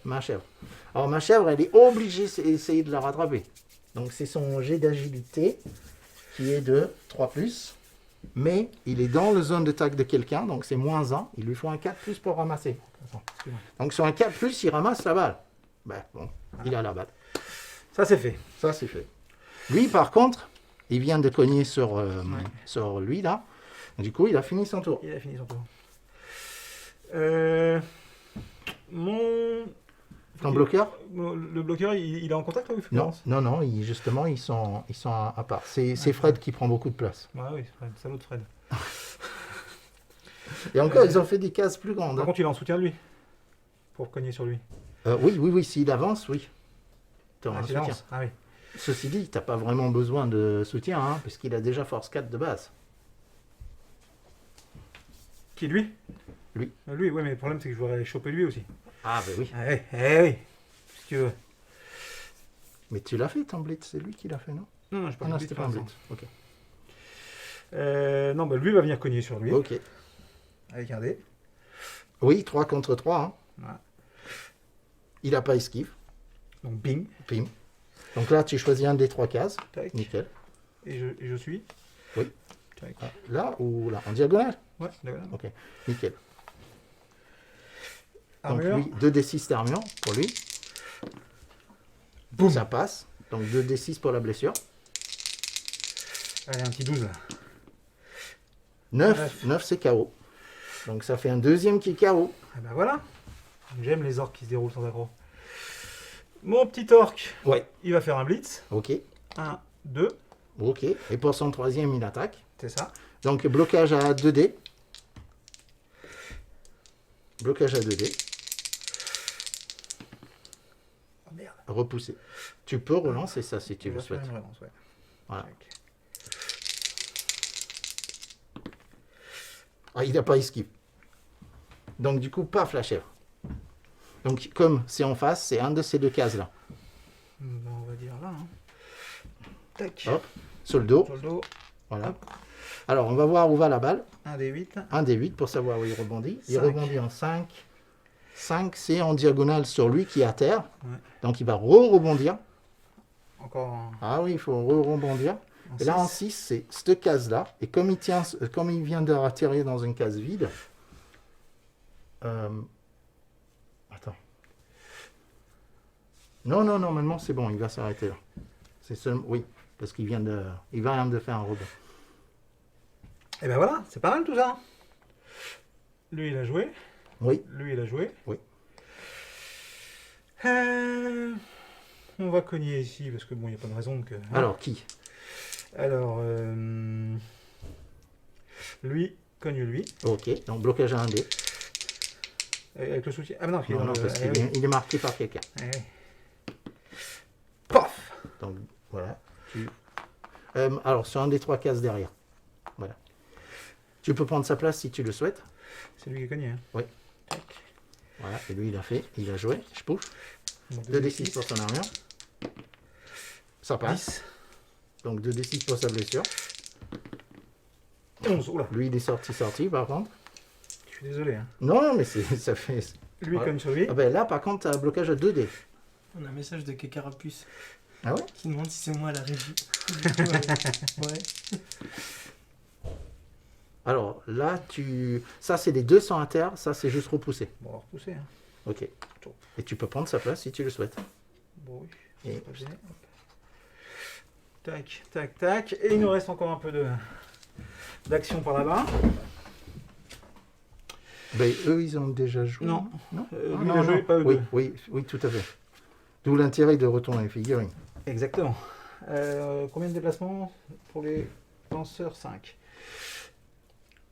S2: ma chèvre. Alors, ma chèvre, elle est obligée d'essayer de la rattraper. Donc, c'est son jet d'agilité qui est de 3+. Mais il est dans la zone d'attaque de quelqu'un, donc c'est -1. Il lui faut un 4+ pour ramasser.
S3: Attends, excuse-moi.
S2: Donc, sur un 4+, il ramasse la balle. Ben, bon, il a la balle.
S3: Ça, c'est fait.
S2: Ça, c'est fait. Lui, par contre, il vient de cogner sur lui, là. Du coup, il a fini son tour.
S3: Il a fini son tour. Mon...
S2: Ton bloqueur?
S3: Le bloqueur, il est en contact avec
S2: Non, non, justement, ils sont à part. C'est Fred qui prend beaucoup de place.
S3: Ouais, oui, Fred, salaud de Fred.
S2: Et encore, ils ont fait des cases plus grandes.
S3: Par
S2: hein.
S3: contre, il est en soutien de lui. Pour cogner sur lui.
S2: Oui, s'il avance, oui. Tu auras un
S3: s'il
S2: soutien.
S3: avance. Ah oui.
S2: Ceci dit, tu n'as pas vraiment besoin de soutien, hein, puisqu'il a déjà force 4 de base.
S3: Qui, lui?
S2: Lui.
S3: Lui, oui, mais le problème, c'est que je voudrais aller choper lui aussi.
S2: Ah, ben oui.
S3: Ah, oui. Si tu veux.
S2: Mais tu l'as fait, ton blitz, c'est lui qui l'a fait, non?
S3: Non, je
S2: Ah non, c'était pas un blitz. Ok.
S3: Non, bah lui va venir cogner sur lui.
S2: Ok.
S3: Avec un dé.
S2: Oui, 3 contre 3. Hein.
S3: Voilà.
S2: Il n'a pas esquive.
S3: Donc, bing.
S2: Pim. Donc là, tu choisis un des 3 cases.
S3: Tac.
S2: Nickel.
S3: Et je suis.
S2: Oui.
S3: Tac.
S2: Ah, là ou là? En diagonale?
S3: Ouais, d'accord.
S2: Ok. Nickel.
S3: Armure.
S2: Donc lui, 2d6 d'armure pour lui.
S3: Boum.
S2: Ça passe. Donc 2d6 pour la blessure.
S3: Allez, un petit 12 là.
S2: 9 c'est KO. Donc ça fait un deuxième qui est KO.
S3: Ah bah voilà. J'aime les orques qui se déroulent sans accro. Mon petit orc,
S2: Ouais.
S3: il va faire un blitz.
S2: Ok.
S3: 1, 2.
S2: Ok. Et pour son troisième, il attaque.
S3: C'est ça.
S2: Donc blocage à 2D. Blocage à 2D.
S4: Oh merde.
S2: Repousser. Tu peux relancer ça si tu le souhaites.
S4: Ouais.
S2: Voilà.
S4: Tac.
S2: Ah, il n'a pas esquive. Donc du coup, paf la chèvre. Donc comme c'est en face, c'est un de ces deux cases-là.
S4: Ben, on va dire là. Hein. Tac.
S2: Hop, sur le dos.
S4: Sur le dos.
S2: Voilà. Alors on va voir où va la balle.
S4: 1 des 8.
S2: Un des 8 pour savoir où il rebondit. Il
S4: 5.
S2: rebondit en 5. 5, c'est en diagonale sur lui qui est à terre.
S4: Ouais.
S2: Donc il va rebondir.
S4: Encore un.
S2: Ah oui, il faut rebondir.
S4: En
S2: Et là, en
S4: 6.
S2: 6, c'est cette case-là. Et comme il vient de atterrir dans une case vide... Attends. Non, normalement, c'est bon. Il va s'arrêter là. C'est seulement... Oui, parce qu'il vient de faire un rebond.
S4: Et ben voilà, c'est pas mal tout ça. Lui, il a joué.
S2: Oui,
S4: Lui, il a joué.
S2: Oui.
S4: On va cogner ici parce que bon, il n'y a pas de raison que. Hein.
S2: alors qui?
S4: Alors, lui, cogne lui.
S2: Ok, donc blocage à 1D.
S4: Avec le soutien. Ah, mais non, il est
S2: Non,
S4: dans le.
S2: parce qu'il
S4: oui.
S2: il est marqué par quelqu'un.
S4: Oui. Paf.
S2: Donc, voilà. Alors, sur un des 3 cases derrière. Voilà. Tu peux prendre sa place si tu le souhaites.
S4: C'est lui qui a cogné. Hein.
S2: Oui.
S4: Tac.
S2: Voilà, et lui, il a fait. Il a joué. Je pousse.
S4: Donc,
S2: 2d6 pour son armure. Ça passe.
S4: 10.
S2: Donc 2d6 pour sa blessure.
S4: 11. Oula.
S2: Lui, il est sorti par contre.
S4: Je suis désolé. Hein.
S2: Non, mais ça fait...
S4: Lui,
S2: Voilà.
S4: cogne sur lui.
S2: Ah ben là, par contre, tu as un blocage à 2D.
S5: On a un message de Kekarapus
S2: Ah ouais?
S5: qui demande si c'est moi à la régie. Du coup, ouais.
S2: Alors là, ça, c'est les 200 à terre. Ça, c'est juste repoussé.
S4: Bon, on va repousser. Hein.
S2: Ok. Et tu peux prendre sa place si tu le souhaites.
S4: Bon, oui.
S2: Et-
S4: Pas gêné. Hop. Tac, tac, tac. Et il nous reste encore un peu d'action par là-bas.
S2: Ben, eux, ils ont déjà joué.
S4: Non.
S2: Non,
S4: Lui,
S2: Ah,
S4: il
S2: non,
S4: a joué,
S2: non.
S4: pas eux
S2: Oui,
S4: deux.
S2: oui, tout à fait. D'où l'intérêt de retourner les figurines.
S4: Exactement. Combien de déplacements pour les lanceurs? 5.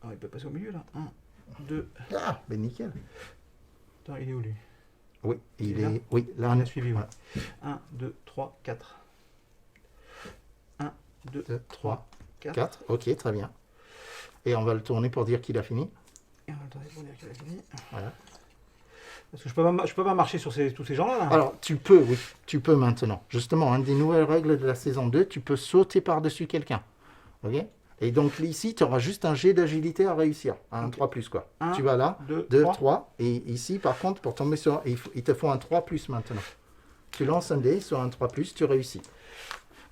S4: Ah, il peut passer au milieu là. 1, 2.
S2: Ah, ben nickel.
S4: Attends, il est où lui?
S2: Oui,
S4: Il est là
S2: Oui, là,
S4: On
S2: on
S4: a suivi, ouais.
S2: Voilà.
S4: 1, 2, 3, 4. 1, 2,
S2: 2,
S4: 3, 4.
S2: 4. Ok, très bien. Et on va le tourner pour dire qu'il a fini.
S4: Et on va attendre pour dire qu'il a fini.
S2: Voilà.
S4: Parce que je peux pas marcher sur tous ces gens-là. Là.
S2: Alors, tu peux, oui, tu peux maintenant. Justement, une des nouvelles règles de la saison 2, tu peux sauter par-dessus quelqu'un. Ok? Et donc, ici, tu auras juste un jet d'agilité à réussir. Un
S4: Ok.
S2: 3+, quoi.
S4: Un,
S2: Tu vas là,
S4: 2,
S2: 2,
S4: 3.
S2: 3. Et ici, par contre, pour tomber sur... il te faut un 3+ maintenant. Tu lances un dé sur un 3+, tu réussis.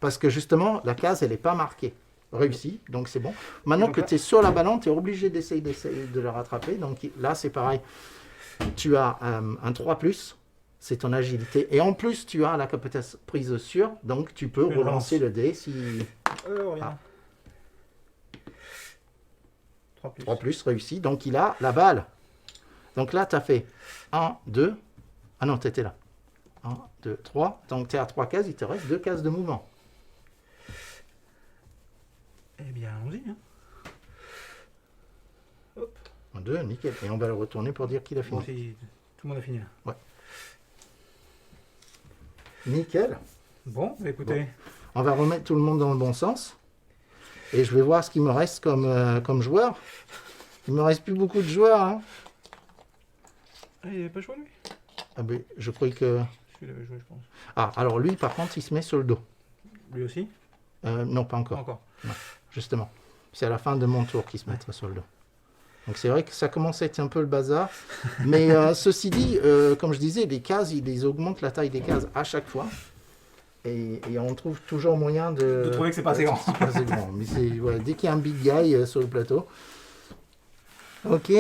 S2: Parce que justement, la case, elle n'est pas marquée. Réussi, donc c'est bon. Maintenant
S4: donc
S2: que
S4: là-
S2: tu es sur la ballon, tu es obligé d'essayer de le rattraper. Donc là, c'est pareil. Tu as un 3+, c'est ton agilité. Et en plus, tu as la capacité prise sûre, donc tu peux
S4: Je
S2: relancer
S4: lance.
S2: le dé si
S4: Reviens. 3 plus.
S2: 3+, réussi. Donc il a la balle. Donc là, tu as fait 1, 2. Ah non, tu étais là. 1, 2, 3. Donc tu es à 3 cases, il te reste 2 cases de mouvement.
S4: Eh bien, allons-y. Hein.
S2: 1, 2, nickel. Et on va le retourner pour dire qu'il a fini.
S4: Bon, tout le monde a fini là.
S2: Nickel.
S4: Bon, bah, écoutez.
S2: On va remettre tout le monde dans le bon sens. Et je vais voir ce qu'il me reste comme joueur. Il me reste plus beaucoup de joueurs. Hein.
S4: Ah, il n'avait pas joué lui?
S2: Ah ben, je croyais que...
S4: Il avait joué, je pense.
S2: Ah, alors lui, par contre, il se met sur le dos.
S4: Lui aussi?
S2: Non, pas
S4: Pas
S2: encore.
S4: encore.
S2: Justement. C'est à la fin de mon tour qu'il se mettra sur le dos. Donc c'est vrai que ça commence à être un peu le bazar. Mais ceci dit, comme je disais, les cases, ils augmentent la taille des cases à chaque fois. Et on trouve toujours moyen de
S4: trouver que c'est pas assez grand.
S2: C'est pas assez grand. Mais c'est, ouais, dès qu'il y a un big guy sur le plateau. Ok.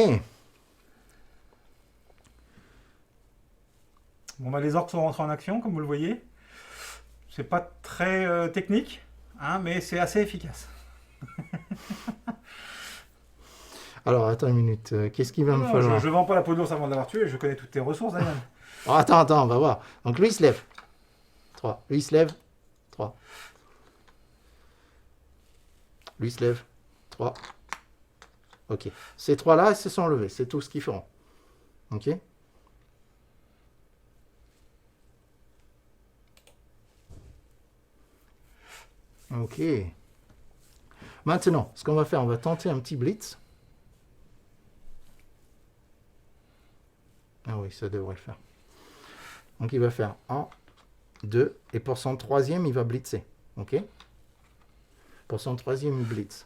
S3: Bon, bah, les orques sont rentrés en action, comme vous le voyez. C'est pas très technique, hein, mais c'est assez efficace.
S2: Alors attends une minute. Qu'est-ce qu'il va me
S3: Non,
S2: falloir
S3: je vends pas la peau d'ours avant de l'avoir tué, je connais toutes tes ressources, Daniel.
S2: Oh, attends, on va voir. Donc lui, il se lève. 3. Lui, il se lève. 3. Lui, il se lève. 3. Ok. Ces trois-là, ils se sont levés. C'est tout ce qu'ils feront. Ok. Ok. Maintenant, ce qu'on va faire, on va tenter un petit blitz. Ah oui, ça devrait le faire. Donc il va faire 1, 2, et pour son troisième, il va blitzer. Ok. Pour son troisième, il blitz.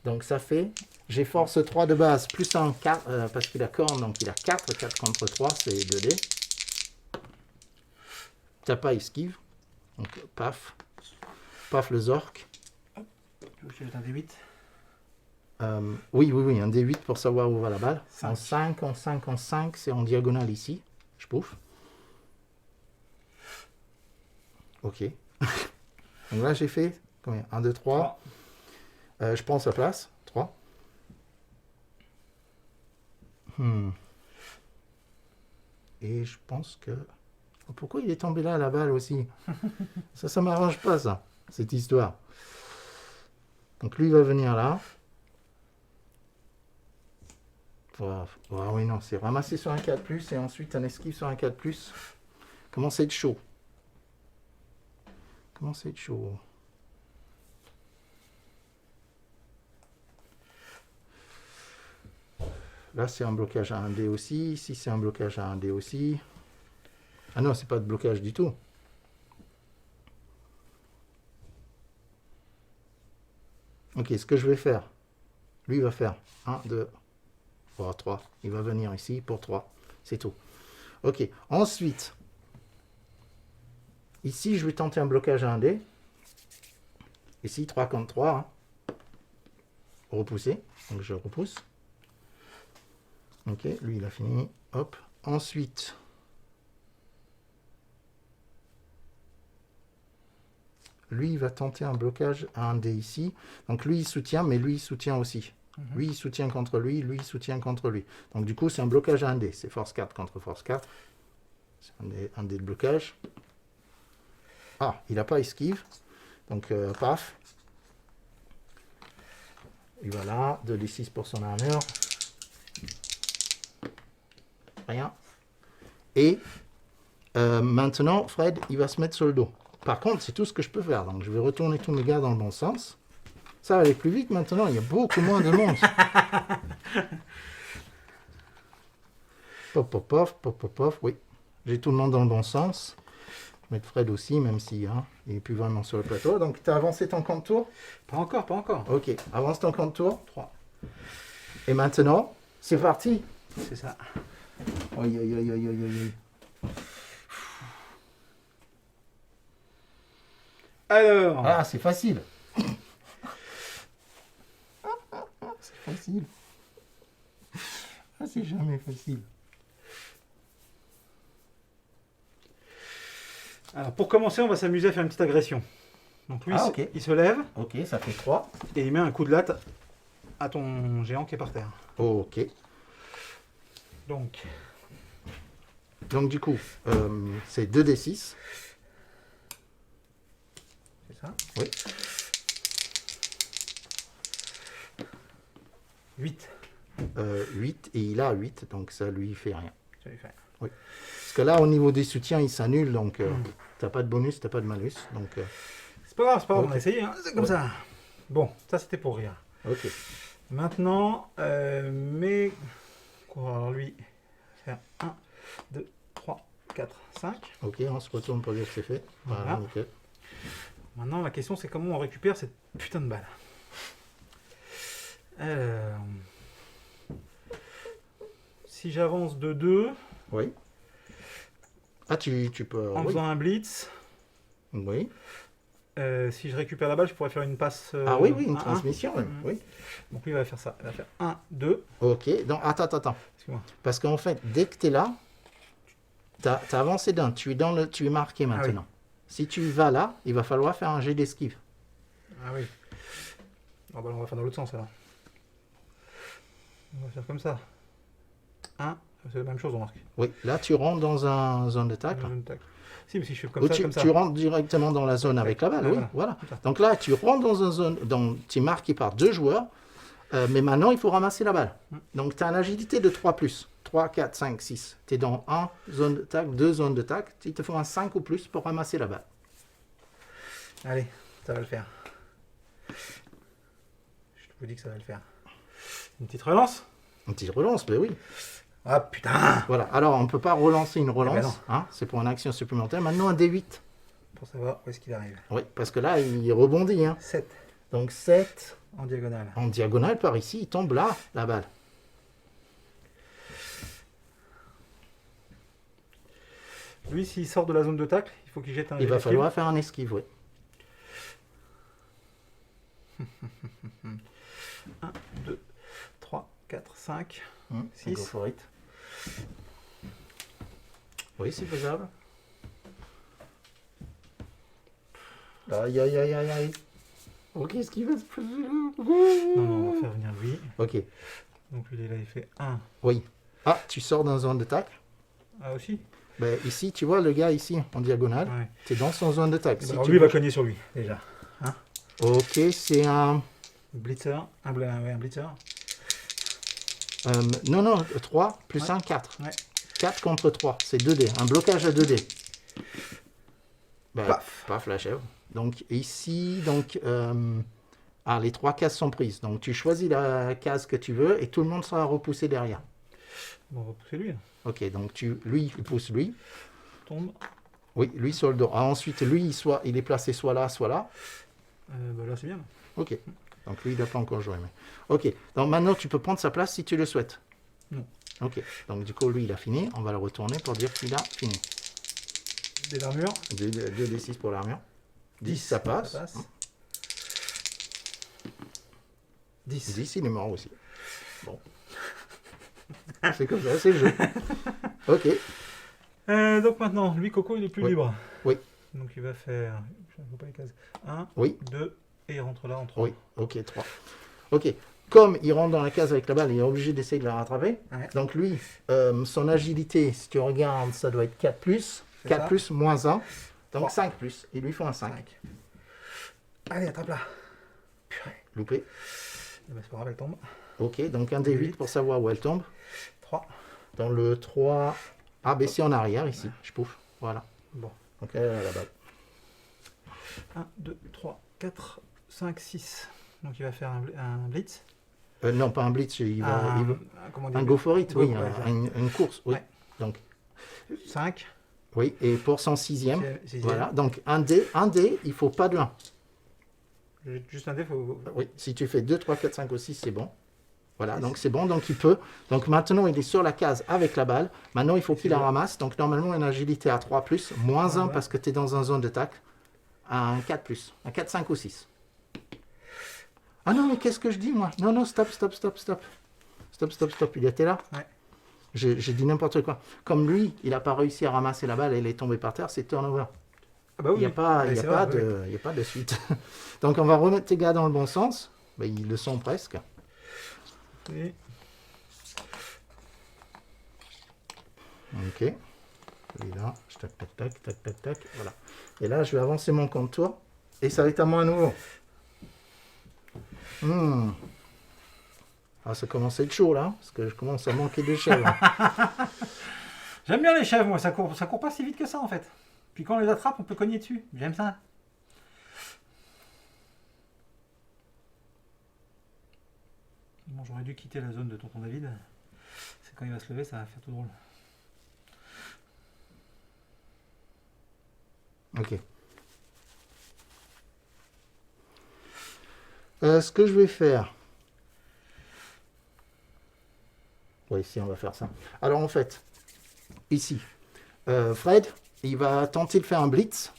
S2: Donc ça fait, j'ai force 3 de base, plus un 4, parce qu'il a corne, donc il a 4, 4 contre 3, c'est 2D. T'as pas esquive. Donc paf. Paf le Zork.
S3: Je jette un D8.
S2: Oui, un D8 pour savoir où va la balle.
S3: Cinq.
S2: En 5, en 5, en 5, c'est en diagonale ici. Je pouffe. Ok. Donc là, j'ai fait combien? 1, 2, 3. Je prends sa place. 3. Et je pense que... Pourquoi il est tombé là, la balle aussi? Ça m'arrange pas, ça, cette histoire. Donc lui, il va venir là. Oui, non, c'est ramasser sur un 4+, et ensuite un esquive sur un 4+. Comment c'est de chaud? Comment c'est de chaud? Là, c'est un blocage à 1D aussi. Ici, c'est un blocage à 1D aussi. Ah non, c'est pas de blocage du tout. Ok, ce que je vais faire, lui, il va faire 1, 2, 3. Il va venir ici pour 3. C'est tout. Ok, ensuite, ici, je vais tenter un blocage à 1D. Ici, 3 contre 3. Hein. Repousser. Donc, je repousse. Ok, lui, il a fini. Hop. Ensuite, lui, il va tenter un blocage à 1D ici. Donc, lui, il soutient, mais lui, il soutient aussi. Lui, il soutient contre lui, lui, il soutient contre lui. Donc, du coup, c'est un blocage à 1D. C'est force 4 contre force 4. C'est un dé de blocage. Ah, il n'a pas esquive. Donc, paf. Et voilà, 2d6 pour son armure. Rien. Et maintenant, Fred, il va se mettre sur le dos. Par contre, c'est tout ce que je peux faire. Donc, je vais retourner tous mes gars dans le bon sens. Ça va aller plus vite maintenant. Il y a beaucoup moins de monde. Pop, pop, pop, pop, pop, pop. Oui, j'ai tout le monde dans le bon sens. Je vais mettre Fred aussi, même si il n'est plus vraiment sur le plateau. Donc, tu as avancé ton compte tour?
S4: Pas encore, pas encore.
S2: Ok, avance ton compte tour.
S4: 3.
S2: Et maintenant, c'est parti.
S4: C'est ça.
S2: Aïe, aïe, aïe, aïe, aïe, aïe.
S4: Alors,
S2: Ah, c'est facile. C'est facile. Ah, c'est jamais facile.
S4: alors, pour commencer, on va s'amuser à faire une petite agression. Donc lui,
S2: Ah, ok.
S4: il se lève
S2: Ok, ça fait 3.
S4: et il met un coup de latte à ton géant qui est par terre.
S2: Ok.
S4: Donc,
S2: Donc, du coup, c'est 2d6.
S4: c'est ça.
S2: Oui.
S4: 8.
S2: 8, et il a 8, donc ça lui fait rien.
S4: Ça lui fait.
S2: Parce que là, au niveau des soutiens, il s'annule, donc t'as pas de bonus, t'as pas de malus. Donc,
S4: C'est pas grave, c'est pas grave,
S2: Ok.
S4: on a essayé, hein. C'est comme
S2: Ouais.
S4: ça. Bon, ça c'était pour rire.
S2: ok.
S4: Maintenant, mais... Alors lui, faire 1, 2, 3, 4, 5.
S2: Ok, on se retourne pour dire que c'est fait. Voilà,
S4: Voilà.
S2: nickel.
S4: Maintenant, la question c'est comment on récupère cette putain de balle. Si j'avance de 2,
S2: Oui. Ah, tu peux...
S4: en
S2: oui.
S4: faisant un blitz,
S2: Oui.
S4: si je récupère la balle, je pourrais faire une passe.
S2: Ah oui, une
S4: 1-1.
S2: transmission, même.
S4: Mhm.
S2: Oui.
S4: Donc lui, il va faire ça. Il va faire 1, 2.
S2: Ok, donc attends.
S4: Excuse-moi.
S2: Parce qu'en fait, dès que tu es là, tu as avancé d'un, tu es marqué maintenant. Si tu vas là, il va falloir faire un jet d'esquive.
S4: Ah oui. Ah bah, on va faire dans l'autre sens alors. On va faire comme ça. 1, c'est la même chose, on marque.
S2: Oui, là tu rentres dans un zone de tacle.
S4: Si, mais si je fais
S2: Ou
S4: comme ça,
S2: tu,
S4: comme ça.
S2: tu rentres directement dans la zone avec la balle,
S4: Ouais,
S2: oui, voilà.
S4: Tout ça.
S2: Donc là, tu rentres dans une zone, tu es marqué par 2 joueurs, mais maintenant il faut ramasser la balle. Donc tu as une agilité de 3+. 3, 4, 5, 6. Tu es dans 1 zone de tac, 2 zones de tac. Il te faut un 5 ou plus pour ramasser la balle.
S4: Allez, ça va le faire. Je vous dis que ça va le faire.
S3: Une petite relance.
S2: Une petite relance, ben oui.
S4: Ah putain!
S2: Voilà, alors on ne peut pas relancer une
S4: Eh ben non.
S2: relance. Hein, c'est pour une action supplémentaire. Maintenant, un D8.
S4: Pour savoir où est-ce qu'il arrive.
S2: Oui, parce que là, il rebondit. Hein.
S4: 7
S2: Donc 7
S4: en diagonale.
S2: en diagonale par ici. Il tombe là, la balle.
S4: Lui, s'il sort de la zone de tacle, il faut qu'il jette un
S2: Il va
S4: esquive.
S2: falloir faire un esquive, oui.
S4: 1, 2, 3, 4, 5.
S2: Go
S4: 6.
S2: for it. Oui, c'est faisable. Aïe, aïe, aïe, aïe, aïe. Oh, qu'est-ce qu'il va se passer là?
S4: Non, non, on va faire venir lui.
S2: Ok,
S4: Donc lui, là, il fait 1.
S2: oui. Ah, tu sors dans zone de tacle.
S4: Ah aussi?
S2: Ben, ici, tu vois le gars ici, en diagonale.
S4: Ouais.
S2: Tu es dans son zone de tacle. Si
S4: Alors
S2: tu
S4: lui, il va
S2: bouges-
S4: cogner sur lui, déjà.
S2: Ok, c'est un...
S4: Blitzer. Un blitzer.
S2: Non, non, 3 plus
S4: Ouais.
S2: 1, 4.
S4: Ouais.
S2: 4 contre 3, c'est 2D. Un blocage à 2D. Ben,
S4: Paf.
S2: paf, la chèvre. Donc ici, donc, les 3 cases sont prises. Donc tu choisis la case que tu veux et tout le monde sera repoussé derrière.
S4: Bon, on va pousser lui. Là.
S2: Ok, donc lui, il pousse lui.
S4: Tombe.
S2: Oui, lui sur le dos. Ah, ensuite, lui, il est placé soit là, soit là.
S4: Bah là, c'est bien. Là.
S2: Ok. Donc lui, il n'a pas encore joué. Mais... Ok. Donc maintenant, tu peux prendre sa place si tu le souhaites.
S4: Non.
S2: Ok. Donc du coup, lui, il a fini. On va le retourner pour dire qu'il a fini.
S4: Des armures.
S2: 2d6 pour l'armure. 10, ça passe.
S4: 10.
S2: 10, il est mort aussi. Bon. C'est comme ça, c'est le jeu. Ok.
S4: Donc maintenant, lui, Coco, il est plus
S2: Oui.
S4: libre.
S2: Oui.
S4: Donc il va faire... Je ne vois pas les cases. 1,
S2: Oui.
S4: 2, et il rentre là en 3.
S2: Oui. Ok, 3. Ok. Comme il rentre dans la case avec la balle, il est obligé d'essayer de la rattraper.
S4: Ouais.
S2: Donc lui, son agilité, si tu regardes, ça doit être 4 plus.
S4: C'est
S2: 4
S4: ça.
S2: plus moins 1. Donc
S4: Bon.
S2: 5 plus. Il lui faut un 5.
S4: 5. Allez, attrape-la.
S2: Loupé.
S4: Eh ben, c'est pas grave, elle tombe.
S2: Ok, donc un D8
S4: 8.
S2: pour savoir où elle tombe.
S4: 3.
S2: Dans le 3. Ah, ben c'est en arrière ici. Je pouffe. Voilà.
S4: Bon.
S2: Donc elle a la balle.
S4: 1, 2, 3, 4, 5, 6. Donc il va faire un blitz.
S2: Non, pas un blitz. Il va, il va-
S4: Comment
S2: un go for it, oui.
S4: Ouais, ça.
S2: Une course, oui.
S4: Ouais.
S2: Donc,
S4: 5.
S2: oui, et pour son 6e,
S4: Sixième.
S2: voilà. Donc un dé, il faut pas de 1.
S4: Juste un dé, faut...
S2: Oui, si tu fais 2, 3, 4, 5 ou 6, c'est bon. Voilà, donc c'est bon, donc il peut. Donc maintenant, il est sur la case avec la balle. Maintenant, il faut qu'il la
S4: bon.
S2: ramasse. Donc normalement, une agilité à 3 plus, moins 1
S4: Ouais.
S2: parce que tu es dans un zone de tacle. Un 4 plus, un 4, 5 ou 6. Ah non, mais qu'est-ce que je dis, moi? Non, non, stop, stop, stop, stop. Stop, stop, stop. Il était là?
S4: Ouais.
S2: J'ai dit n'importe quoi. Comme lui, il n'a pas réussi à ramasser la balle et elle est tombée par terre, c'est turnover.
S4: Ah bah oui.
S2: Il n'y a pas,
S4: Mais
S2: il y a
S4: c'est
S2: pas
S4: vrai,
S2: de, il y a pas de suite. Donc on va remettre tes gars dans le bon sens. Ben, ils le sont presque.
S4: oui.
S2: Ok. Et là, tac, tac, tac, tac, tac, tac. Voilà. Et là, je vais avancer mon contour. Et ça va être à moi à nouveau. Ah, ça commence à être chaud là, parce que je commence à manquer de chèvres.
S3: J'aime bien les chèvres, moi. Ça court pas si vite que ça, en fait. Puis quand on les attrape, on peut cogner dessus. J'aime ça. Bon, j'aurais dû quitter la zone de tonton David. C'est quand il va se lever, ça va faire tout drôle.
S2: Ok. Ce que je vais faire. Oui, ici, on va faire ça. Alors, en fait, ici, Fred, il va tenter de faire un blitz.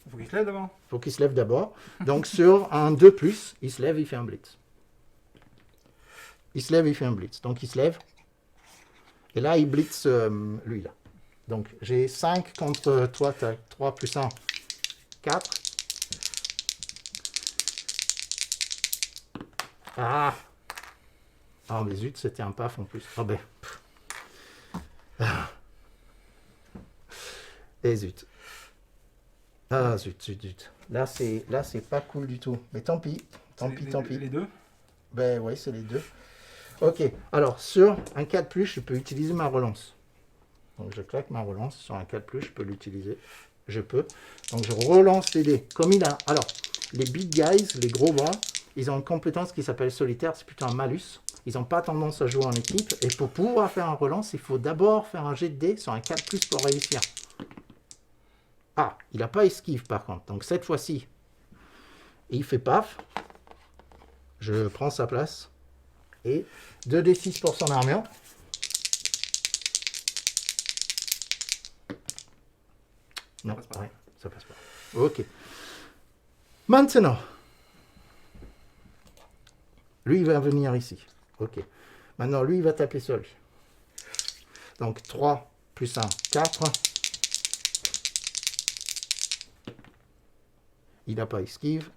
S3: Il faut qu'il se lève d'abord.
S2: Il faut qu'il se lève d'abord. Donc, sur un 2+, il se lève, il fait un blitz. Il se lève, il fait un blitz. Donc, il se lève. Et là, il blitz lui, là. Donc, j'ai 5 contre toi, tu as 3 plus 1, 4. Ah! Ah, mais zut, c'était un paf en plus. Ah ben. Ah. Et zut. Ah, zut, zut, zut. Là, c'est pas cool du tout. Mais tant pis. Tant pis, tant pis.
S3: Les deux.
S2: Ben oui, c'est les deux. Ok, alors sur un 4+, je peux utiliser ma relance. Donc je claque ma relance sur un 4+, je peux l'utiliser. Je peux. Donc je relance les dés. Comme il a... Alors, les big guys, les gros bras, ils ont une compétence qui s'appelle solitaire, c'est plutôt un malus. Ils n'ont pas tendance à jouer en équipe. Et pour pouvoir faire un relance, il faut d'abord faire un jet de dés sur un 4+, pour réussir. Ah, il n'a pas esquive par contre. Donc cette fois-ci, il fait paf. Je prends sa place. Et 2d6 pour son armure. Non,
S3: passe pas.
S2: ouais, ça passe pas. Ok. Maintenant, lui, il va venir ici. Ok. Maintenant, lui, il va taper sur lui. Donc, 3 plus 1, 4. Il n'a pas esquive.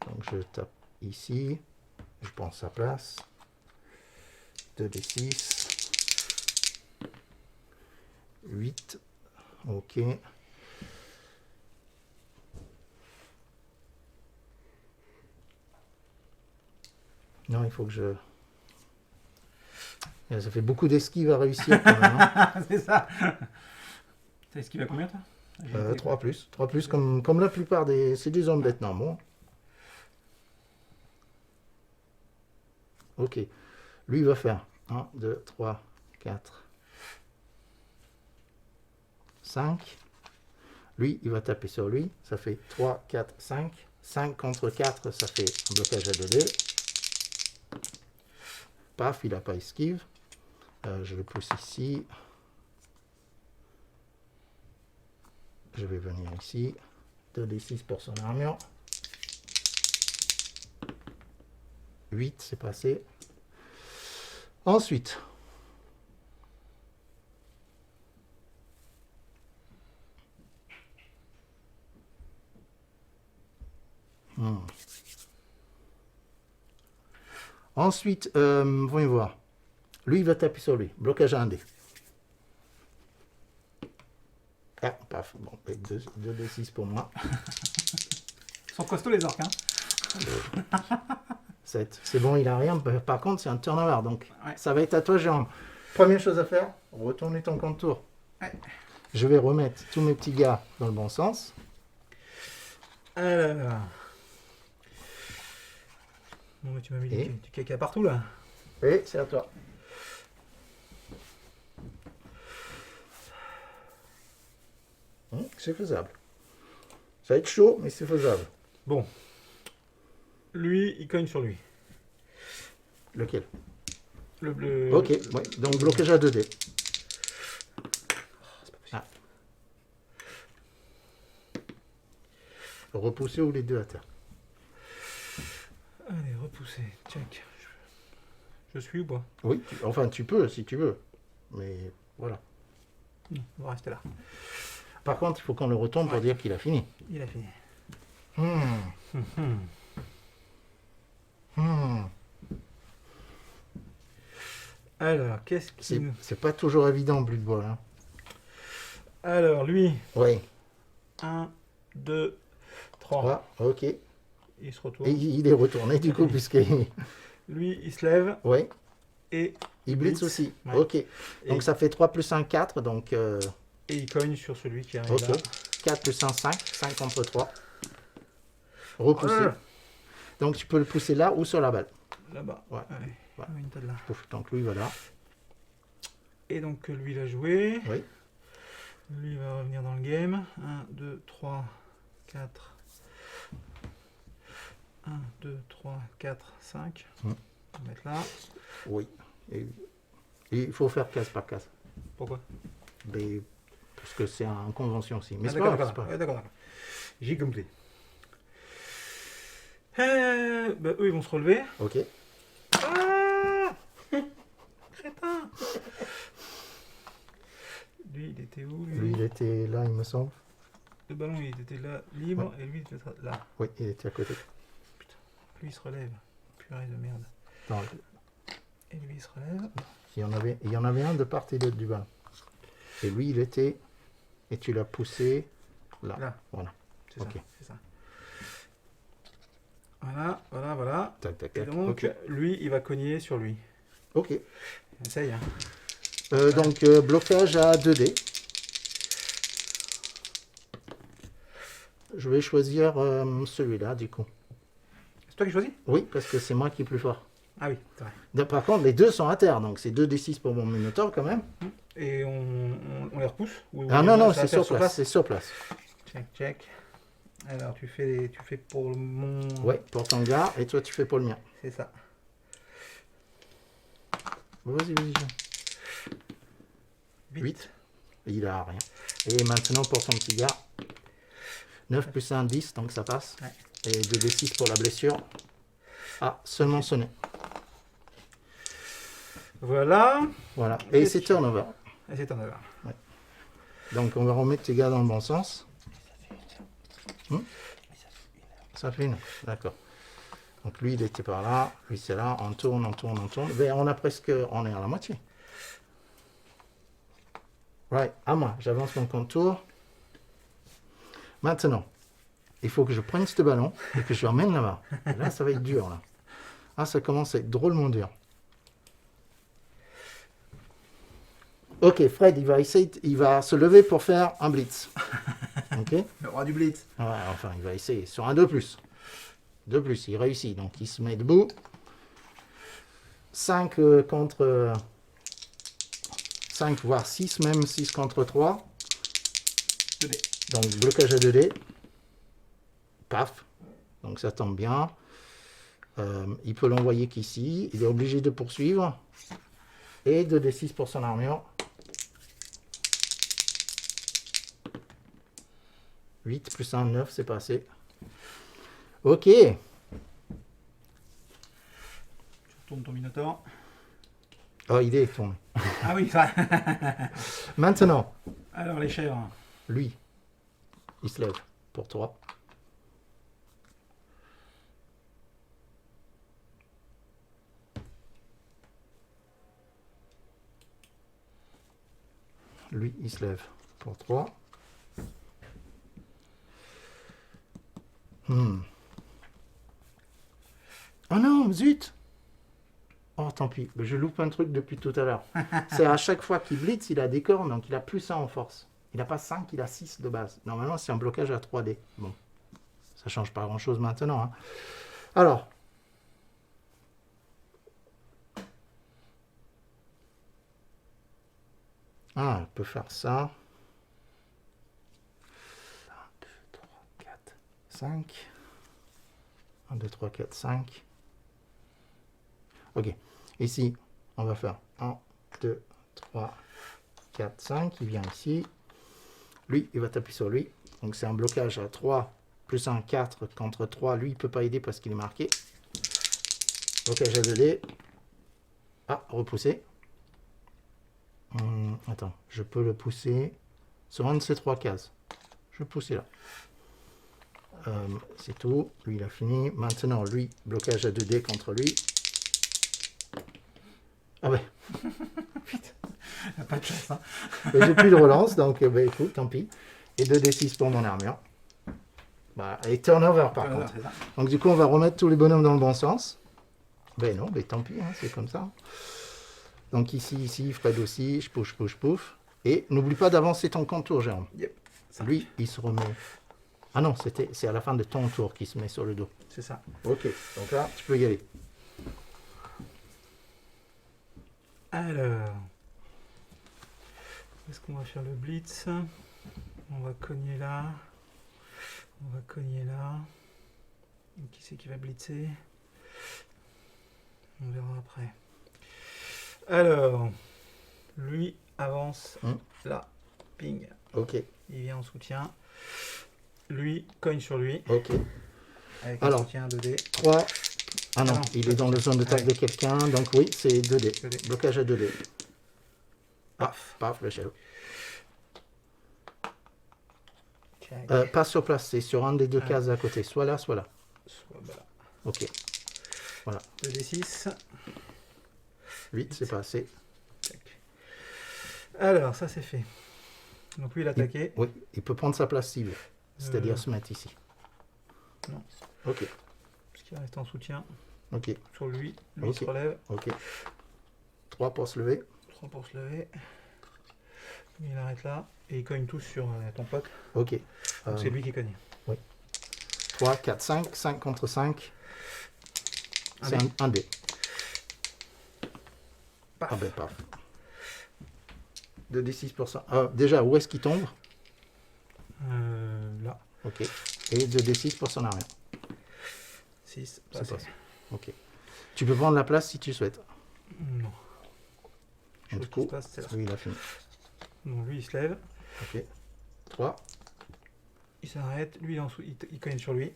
S2: Donc, je tape ici. Je prends sa place. 2d6. 8. Ok. Non, il faut que je... Ça fait beaucoup d'esquives à réussir quand même. Hein.
S3: C'est ça. T'as esquivé à combien, toi?
S2: 3 plus. 3 plus, comme la plupart des... C'est des hommes bêtes normaux. Ok. Lui, il va faire 1, 2, 3, 4, 5. Lui, il va taper sur lui. Ça fait 3, 4, 5. 5 contre 4, ça fait un blocage à 2D. Paf, il n'a pas esquive. Je le pousse ici. Je vais venir ici. 2d6 pour son armure. 8, c'est passé. Ensuite, voyons voir. Lui, il va taper sur lui. Blocage à 1D. Ah, paf. Bon, 2d6 pour moi.
S3: Ils sont costauds, les orques, hein.
S2: 7. C'est bon, il a rien. Par contre, c'est un turnover. Donc,
S3: Ouais.
S2: ça va être à toi, Jérôme. Première chose à faire, retourner ton compte tour.
S3: Ouais.
S2: Je vais remettre tous mes petits gars dans le bon sens.
S4: Alors. Bon, mais tu m'as mis
S2: Et
S4: du caca partout là.
S2: Et c'est à toi. C'est faisable. Ça va être chaud, mais c'est faisable.
S4: Bon. Lui, il cogne sur lui.
S2: Lequel?
S4: Le bleu.
S2: Ok, ouais. Donc blocage à 2D. Ah. Repousser ou les deux à terre?
S4: Allez, repousser. Check. Je suis ou pas?
S2: Oui, enfin tu peux si tu veux. Mais voilà.
S4: Non, on va rester là.
S2: Par contre, il faut qu'on le retourne pour dire qu'il a fini.
S4: Il a fini. Alors, qu'est-ce qu'il nous...
S2: C'est pas toujours évident, Blood Bowl. Hein.
S4: Alors, lui,
S2: Oui.
S4: 1, 2, 3.
S2: 3, ok.
S4: Il se retourne.
S2: Et il est retourné du coup, puisque...
S4: Lui, il se lève
S2: Oui.
S4: et
S2: Il blitz aussi.
S4: Ouais.
S2: Ok.
S4: Et-
S2: Donc ça fait 3 plus 1, 4. Donc,
S4: et il cogne sur celui qui arrive
S2: ok.
S4: là.
S2: 4 plus 1, 5. 5 contre 3. Repousser.
S4: Ouais.
S2: Donc tu peux le pousser là ou sur la balle.
S4: Là-bas.
S2: Ouais.
S4: Allez,
S2: Ouais.
S4: une tête là.
S2: Pouf. Donc lui, il va là.
S4: Et donc, lui, il a joué.
S2: Oui.
S4: Lui, il va revenir dans le game. 1, 2, 3, 4. 1, 2, 3, 4, 5. On va mettre là.
S2: Oui. Et il faut faire case par case.
S4: Pourquoi?
S2: Mais, parce que c'est en convention aussi. Mais
S4: Ah,
S2: c'est
S4: d'accord,
S2: pas grave,
S4: d'accord.
S2: c'est pas
S4: Ouais,
S2: grave.
S4: d'accord. J'ai compris. Bah, eux, ils vont se relever.
S2: Ok.
S4: Ah Crétin. Lui, il était où lui
S2: Lui, il était là, il me semble.
S4: Le ballon, il était là, libre, et lui, il était là.
S2: Oui, il était à côté.
S4: Lui, il se relève. Purée de merde.
S2: Non,
S4: Et lui, il se relève.
S2: il y en avait un de part et d'autre du ballon. Et lui, il était... Et tu l'as poussé là.
S4: Là.
S2: Voilà.
S4: C'est
S2: Ok.
S4: ça. C'est ça. Voilà.
S2: Tac, tac,
S4: Et
S2: tac.
S4: donc,
S2: Ok.
S4: lui, il va cogner sur lui.
S2: Ok.
S4: Essaye. Hein.
S2: Donc, blocage à 2D. Je vais choisir celui-là, du coup.
S4: C'est toi qui choisis?
S2: Oui, parce que c'est moi qui est plus fort.
S4: Ah oui, c'est vrai.
S2: Par contre, les deux sont à terre, donc c'est 2d6 pour mon Minotaur quand même.
S4: Et on les repousse ou
S2: Ah non, non,
S4: ça
S2: c'est
S4: va faire
S2: sur place. C'est sur place.
S4: Check. Alors, tu fais pour mon...
S2: Ouais, pour ton gars, et toi tu fais pour le mien.
S4: C'est ça.
S2: Vas-y, Jean. 8. Il a rien. Et maintenant pour ton petit gars, 9 plus 1, 10, donc ça passe.
S4: Ouais.
S2: Et 2d6 pour la blessure. Ah, seulement sonné.
S4: Voilà.
S2: Voilà. Et c'est turnover.
S4: Et c'est turnover.
S2: Donc on va remettre tes gars dans le bon sens. Ça fait une. D'accord. Donc lui il était par là, lui c'est là, on tourne. Mais on est à la moitié. Right, à moi, j'avance mon contour. Maintenant, il faut que je prenne ce ballon et que je l'emmène là-bas. Là, ça va être dur là. Ah, ça commence à être drôlement dur. Ok, Fred, il va se lever pour faire un blitz. Ok.
S4: Le roi du blitz.
S2: Ouais, enfin, il va essayer sur un 2+. 2+, il réussit. Donc, il se met debout. 5 contre 5, voire 6, même 6 contre 3.
S4: 2D.
S2: Donc, blocage à 2D. Paf. Donc, ça tombe bien. Il peut l'envoyer qu'ici. Il est obligé de poursuivre. Et 2d6 pour son armure. 8 plus 1, 9, c'est pas assez. Ok.
S4: Tu retournes ton Minotaur.
S2: Oh, il est tourné.
S4: Ah oui, ça.
S2: Maintenant,
S4: Alors, les chèvres.
S2: lui, il se lève pour 3. Lui, il se lève pour 3. Oh non, zut! Oh, tant pis, je loupe un truc depuis tout à l'heure. C'est à chaque fois qu'il blitz, il a des cornes, donc il a plus 1 en force. Il n'a pas 5, il a 6 de base. Normalement, c'est un blocage à 3D. Bon, ça change pas grand-chose maintenant. Hein. Alors. Ah, on peut faire ça. 1, 2, 3, 4, 5. 1, 2, 3, 4, 5. Ok. Ici, on va faire 1, 2, 3, 4, 5. Il vient ici. Lui, il va taper sur lui. Donc, c'est un blocage à 3 plus 1, 4 contre 3. Lui, il ne peut pas aider parce qu'il est marqué. Blocage à 2D. Ah, repoussé. Attends, je peux le pousser sur un de ces 3 cases. Je vais pousser là. C'est tout. Lui, il a fini. Maintenant, lui, blocage à 2D contre lui. Ah ouais.
S4: Pas de chance, hein.
S2: J'ai plus de relance, donc écoute, tant pis. Et 2d6 pour mon armure. Bah, et turnover par contre.
S4: C'est ça.
S2: Donc du coup, on va remettre tous les bonhommes dans le bon sens. Ben non, ben tant pis, hein, c'est comme ça. Donc ici, Fred aussi, je pouf. Et n'oublie pas d'avancer ton contour, Jérôme.
S4: Yep. Ça.
S2: Lui, il se remet. Ah non, c'est à la fin de ton tour qu'il se met sur le dos.
S4: C'est ça.
S2: Ok, donc là, tu peux y aller.
S4: Alors, est-ce qu'on va faire le blitz? On va cogner là. On va cogner là. Qui c'est qui va blitzer? On verra après. Alors, lui avance là. Ping.
S2: Ok,
S4: Il vient en soutien. Lui cogne sur lui.
S2: ok.
S4: Avec
S2: Alors.
S4: un soutien 2D.
S2: 3. Ah non,
S4: non,
S2: il est dans la zone de taille de quelqu'un, donc oui, c'est 2D.
S4: 2D.
S2: Blocage à 2D.
S4: Paf.
S2: Paf, le shell.
S4: Check.
S2: Pas sur place, c'est sur un des deux cases à côté, soit là, soit là.
S4: Soit là.
S2: Ok,
S4: 2D6.
S2: 8, c'est pas assez.
S4: Check. Alors, ça c'est fait. Donc lui il a attaqué.
S2: Oui, il peut prendre sa place s'il veut, c'est-à-dire se mettre ici.
S4: Non.
S2: Ok,
S4: Parce qui reste en soutien
S2: Ok,
S4: sur lui. Lui
S2: Ok.
S4: se relève.
S2: ok. 3 pour se lever.
S4: 3 pour se lever. Il arrête là. Et il cogne tous sur ton pote.
S2: Ok.
S4: Donc c'est lui qui cogne.
S2: 3, 4, 5. 5 contre 5.
S4: Un
S2: C'est
S4: dé.
S2: un dé.
S4: Paf.
S2: Ah ben, paf. 2d6%. Déjà, où est-ce qu'il tombe?
S4: Là.
S2: Ok. Et 2d6 pour son armure.
S4: 6.
S2: C'est passé. Ok. Tu peux prendre la place si tu souhaites.
S4: Non.
S2: Et du
S4: Chose qui
S2: coup,
S4: se passe, c'est là.
S2: oui, il a fini.
S4: Donc lui il se lève.
S2: Ok. 3.
S4: Il s'arrête. Lui il cogne sur lui.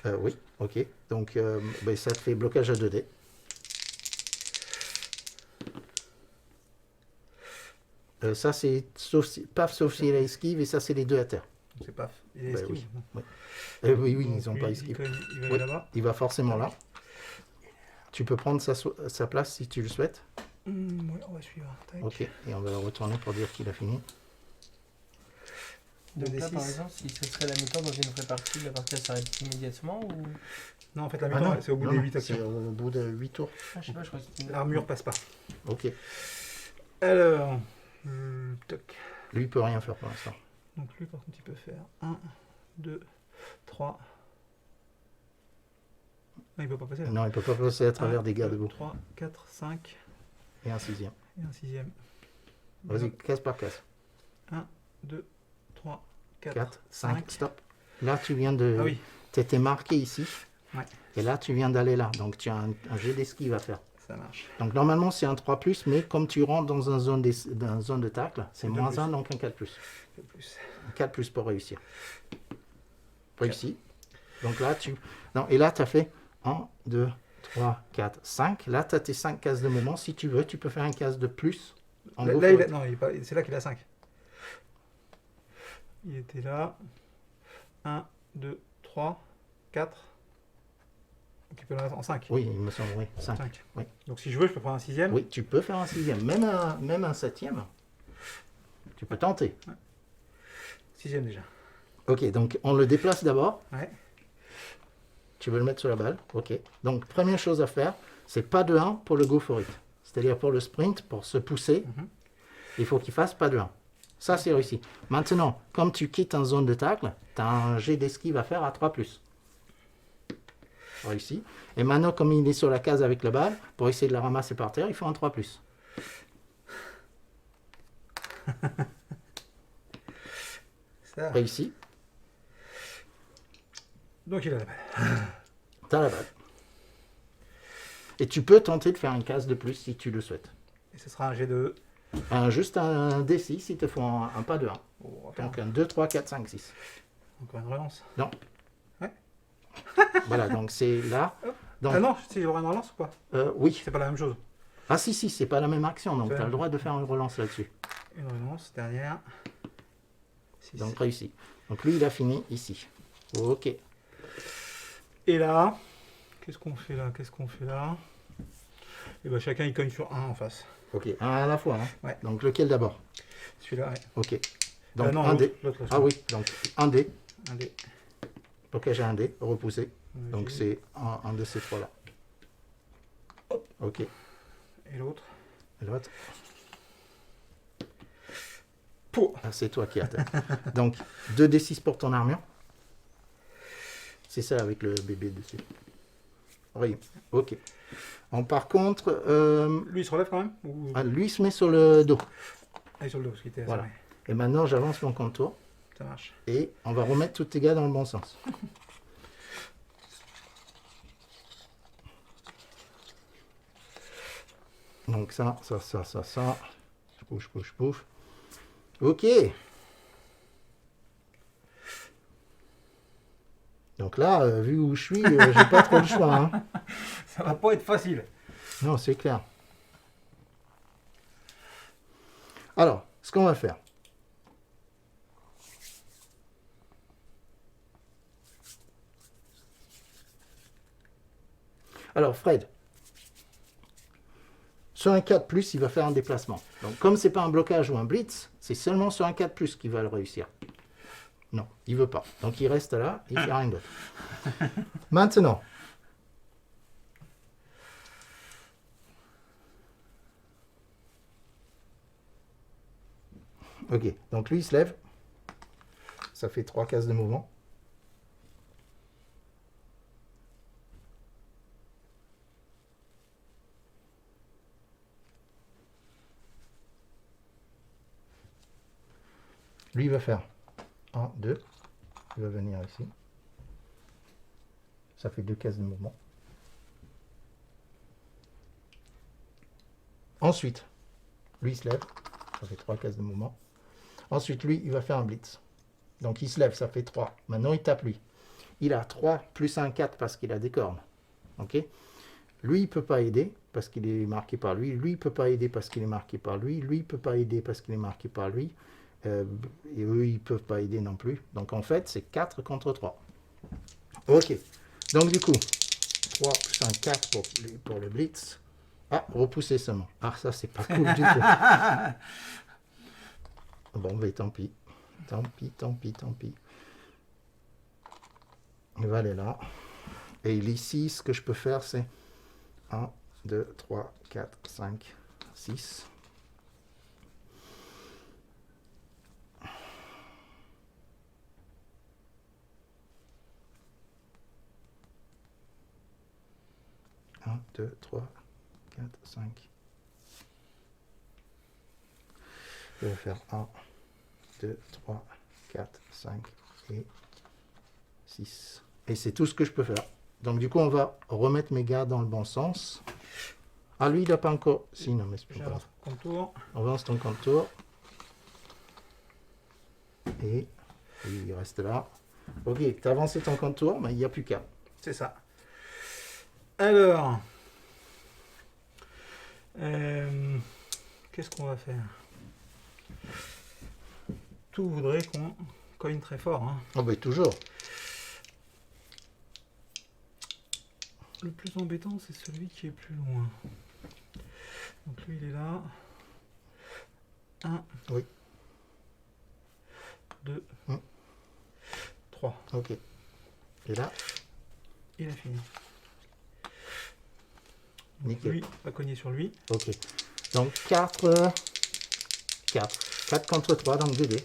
S2: Oui, ok. Donc, ben, ça te fait blocage à 2d. Ça, c'est sauf s'il a esquive, et ça, c'est les deux à terre.
S4: Donc c'est paf. Il est
S2: Bah
S4: esquive.
S2: oui. Oui,
S4: Donc,
S2: ils n'ont
S4: lui,
S2: pas
S4: il
S2: esquive.
S4: cogne, il va
S2: Oui.
S4: aller là-bas.
S2: Il va forcément là. Tu peux prendre sa place si tu le souhaites.
S4: Oui, on va suivre. Tac.
S2: Ok, et on va le retourner pour dire qu'il a fini.
S5: Donc là,
S4: 2d6.
S5: par exemple, si ce serait la mi-temps dans une vraie partie, la partie elle s'arrête immédiatement ou...
S4: Non, en fait, la
S2: Ah
S4: mi-temps,
S2: non,
S4: c'est au bout
S2: non,
S4: des
S2: non,
S4: 8
S2: c'est
S4: actions.
S2: au bout de 8 tours.
S5: Ah, je sais pas, je crois que c'était une...
S4: L'armure passe pas.
S2: Ok.
S4: Alors, toc.
S2: Lui, il peut rien faire pour l'instant.
S4: Donc lui, par contre, il peut faire 1, 2, 3. Non, il peut pas passer là.
S2: Non, il peut pas passer à travers des gars debout.
S4: 3, 4, 5
S2: Et un sixième.
S4: et un sixième.
S2: Vas-y, case par case.
S4: 1, 2, 3, 4,
S2: 4, 5,
S4: 5.
S2: stop. Là, tu viens de...
S4: Ah oui,
S2: Tu étais marqué ici.
S4: Ouais.
S2: Et là, tu viens d'aller là. Donc, tu as un jet d'esquive à faire.
S4: ça marche.
S2: Donc, normalement, c'est un 3+, mais comme tu rentres dans une zone de tacle, c'est
S4: C'est deux
S2: moins
S4: plus.
S2: 1, donc un 4+.
S4: Un peu plus.
S2: Un 4+ pour réussir. Réussi. Donc là, Non, et là, tu as fait 1, 2, 3, 4, 5. Là, tu as tes 5 cases de mouvement. Si tu veux, tu peux faire un case de plus. En gros,
S4: Là,
S2: faut-
S4: non, c'est là qu'il a 5. Il était là. 1, 2, 3, 4. Donc il peut le mettre en 5.
S2: Oui, il me semble, oui. 5.
S4: 5.
S2: Oui.
S4: Donc si je veux, je peux prendre un sixième.
S2: Oui, tu peux faire un sixième. Même un septième. Tu peux tenter.
S4: Sixième déjà.
S2: Ok, donc on le déplace d'abord.
S4: Ouais.
S2: Tu veux le mettre sur la balle. Ok. Donc, première chose à faire, c'est pas de 1 pour le go for it. C'est-à-dire pour le sprint, pour se pousser,
S4: Mhm.
S2: il faut qu'il fasse pas de 1. Ça, c'est réussi. Maintenant, comme tu quittes une zone de tacle, tu as un jet d'esquive à faire à 3+. Réussi. Et maintenant, comme il est sur la case avec la balle, pour essayer de la ramasser par terre, il faut un 3+.
S4: Ça.
S2: Réussi.
S4: Donc il a la balle.
S2: Tu as la balle. Et tu peux tenter de faire une case de plus si tu le souhaites.
S4: Et ce sera un G2.
S2: Juste un D6, il te faut un pas de 1.
S4: Oh, on va faire
S2: Donc un 2, 3, 4, 5, 6.
S4: encore une relance.
S2: Non.
S4: Ouais.
S2: Voilà, donc c'est là. Donc,
S4: Ah non, c'est il y aura une relance ou pas?
S2: oui.
S4: C'est pas la même chose.
S2: Ah si, c'est pas la même action, donc
S4: C'est
S2: tu as le droit de faire une relance là-dessus.
S4: Une relance, dernière. 6.
S2: Donc réussi. Donc lui, il a fini ici. Ok.
S4: Et là, qu'est-ce qu'on fait là? Qu'est-ce qu'on fait là? Et ben chacun il cogne sur un en face.
S2: Ok, un à la fois. Hein.
S4: Ouais.
S2: Donc lequel d'abord?
S4: Celui-là, ouais.
S2: Ok. Donc
S4: Non,
S2: un
S4: l'autre,
S2: dé.
S4: l'autre,
S2: Ah oui, donc un dé.
S4: Un dé.
S2: Blocage à un dé, repoussé. Donc
S4: J'ai-
S2: c'est un de ces trois-là. Ok.
S4: Et l'autre.
S2: Et l'autre?
S4: Pour.
S2: Ah, c'est toi qui as tête. Donc 2d6 pour ton armure. C'est ça avec le bébé dessus. Oui, ok. Bon, par contre,
S4: Lui il se relève quand même ou...
S2: lui se met sur le dos.
S4: Ah, il est sur le dos parce qu'il était
S2: Voilà.
S4: assommé.
S2: Et maintenant, j'avance mon contour
S4: Ça marche.
S2: et on va remettre tous tes gars dans le bon sens. Donc ça. Je bouge. Ok. Donc là, vu où je suis, j'ai pas trop le choix. Hein.
S4: Ça va pas être facile.
S2: Non, c'est clair. Alors, ce qu'on va faire. Alors, Fred, sur un 4+, il va faire un déplacement. Donc, comme c'est pas un blocage ou un blitz, c'est seulement sur un 4+, qu'il va le réussir. Non, il veut pas. Donc il reste là, il fait rien d'autre. Maintenant. Ok, donc lui il se lève. Ça fait 3 cases de mouvement. Lui il va faire 1, 2. Il va venir ici. Ça fait 2 cases de mouvement. Ensuite, lui il se lève. Ça fait 3 cases de mouvement. Ensuite, lui, il va faire un blitz. Donc, il se lève, ça fait 3. Maintenant, il tape lui. Il a 3 plus 1, 4 parce qu'il a des cornes. Ok. Lui, il ne peut pas aider parce qu'il est marqué par lui. Lui, il ne peut pas aider parce qu'il est marqué par lui. Lui, il ne peut pas aider parce qu'il est marqué par lui. Et eux, ils ne peuvent pas aider non plus. Donc, en fait, c'est 4 contre 3. Ok. Donc, du coup, 3 plus 1, 4 pour le blitz. Ah, repousser seulement. Ah, ça, c'est pas cool du tout. Bon, mais tant pis. Tant pis, tant pis, tant pis. Il va aller là. Et ici, ce que je peux faire, c'est 1, 2, 3, 4, 5, 6. Un, 2, 3, 4, 5. Je vais faire 1, 2, 3, 4, 5 et 6. Et c'est tout ce que je peux faire. Donc du coup, on va remettre mes gars dans le bon sens. Ah, lui, il n'a pas encore... Si, non, mais c'est pas grave.
S4: Contour.
S2: On avance ton contour. Et il reste là. Ok, tu as avancé ton contour, mais il n'y a plus qu'à.
S4: C'est ça. Alors, qu'est-ce qu'on va faire? Tout voudrait qu'on cogne très fort. Hein.
S2: Oh, ben toujours.
S4: Le plus embêtant, c'est celui qui est plus loin. Donc lui, il est là. 1.
S2: Oui.
S4: 2. 3.
S2: Ok. Et là,
S4: Il a fini. Donc
S2: nickel.
S4: lui va cogner sur lui.
S2: Ok. Donc 4 contre 3, donc 2 dés.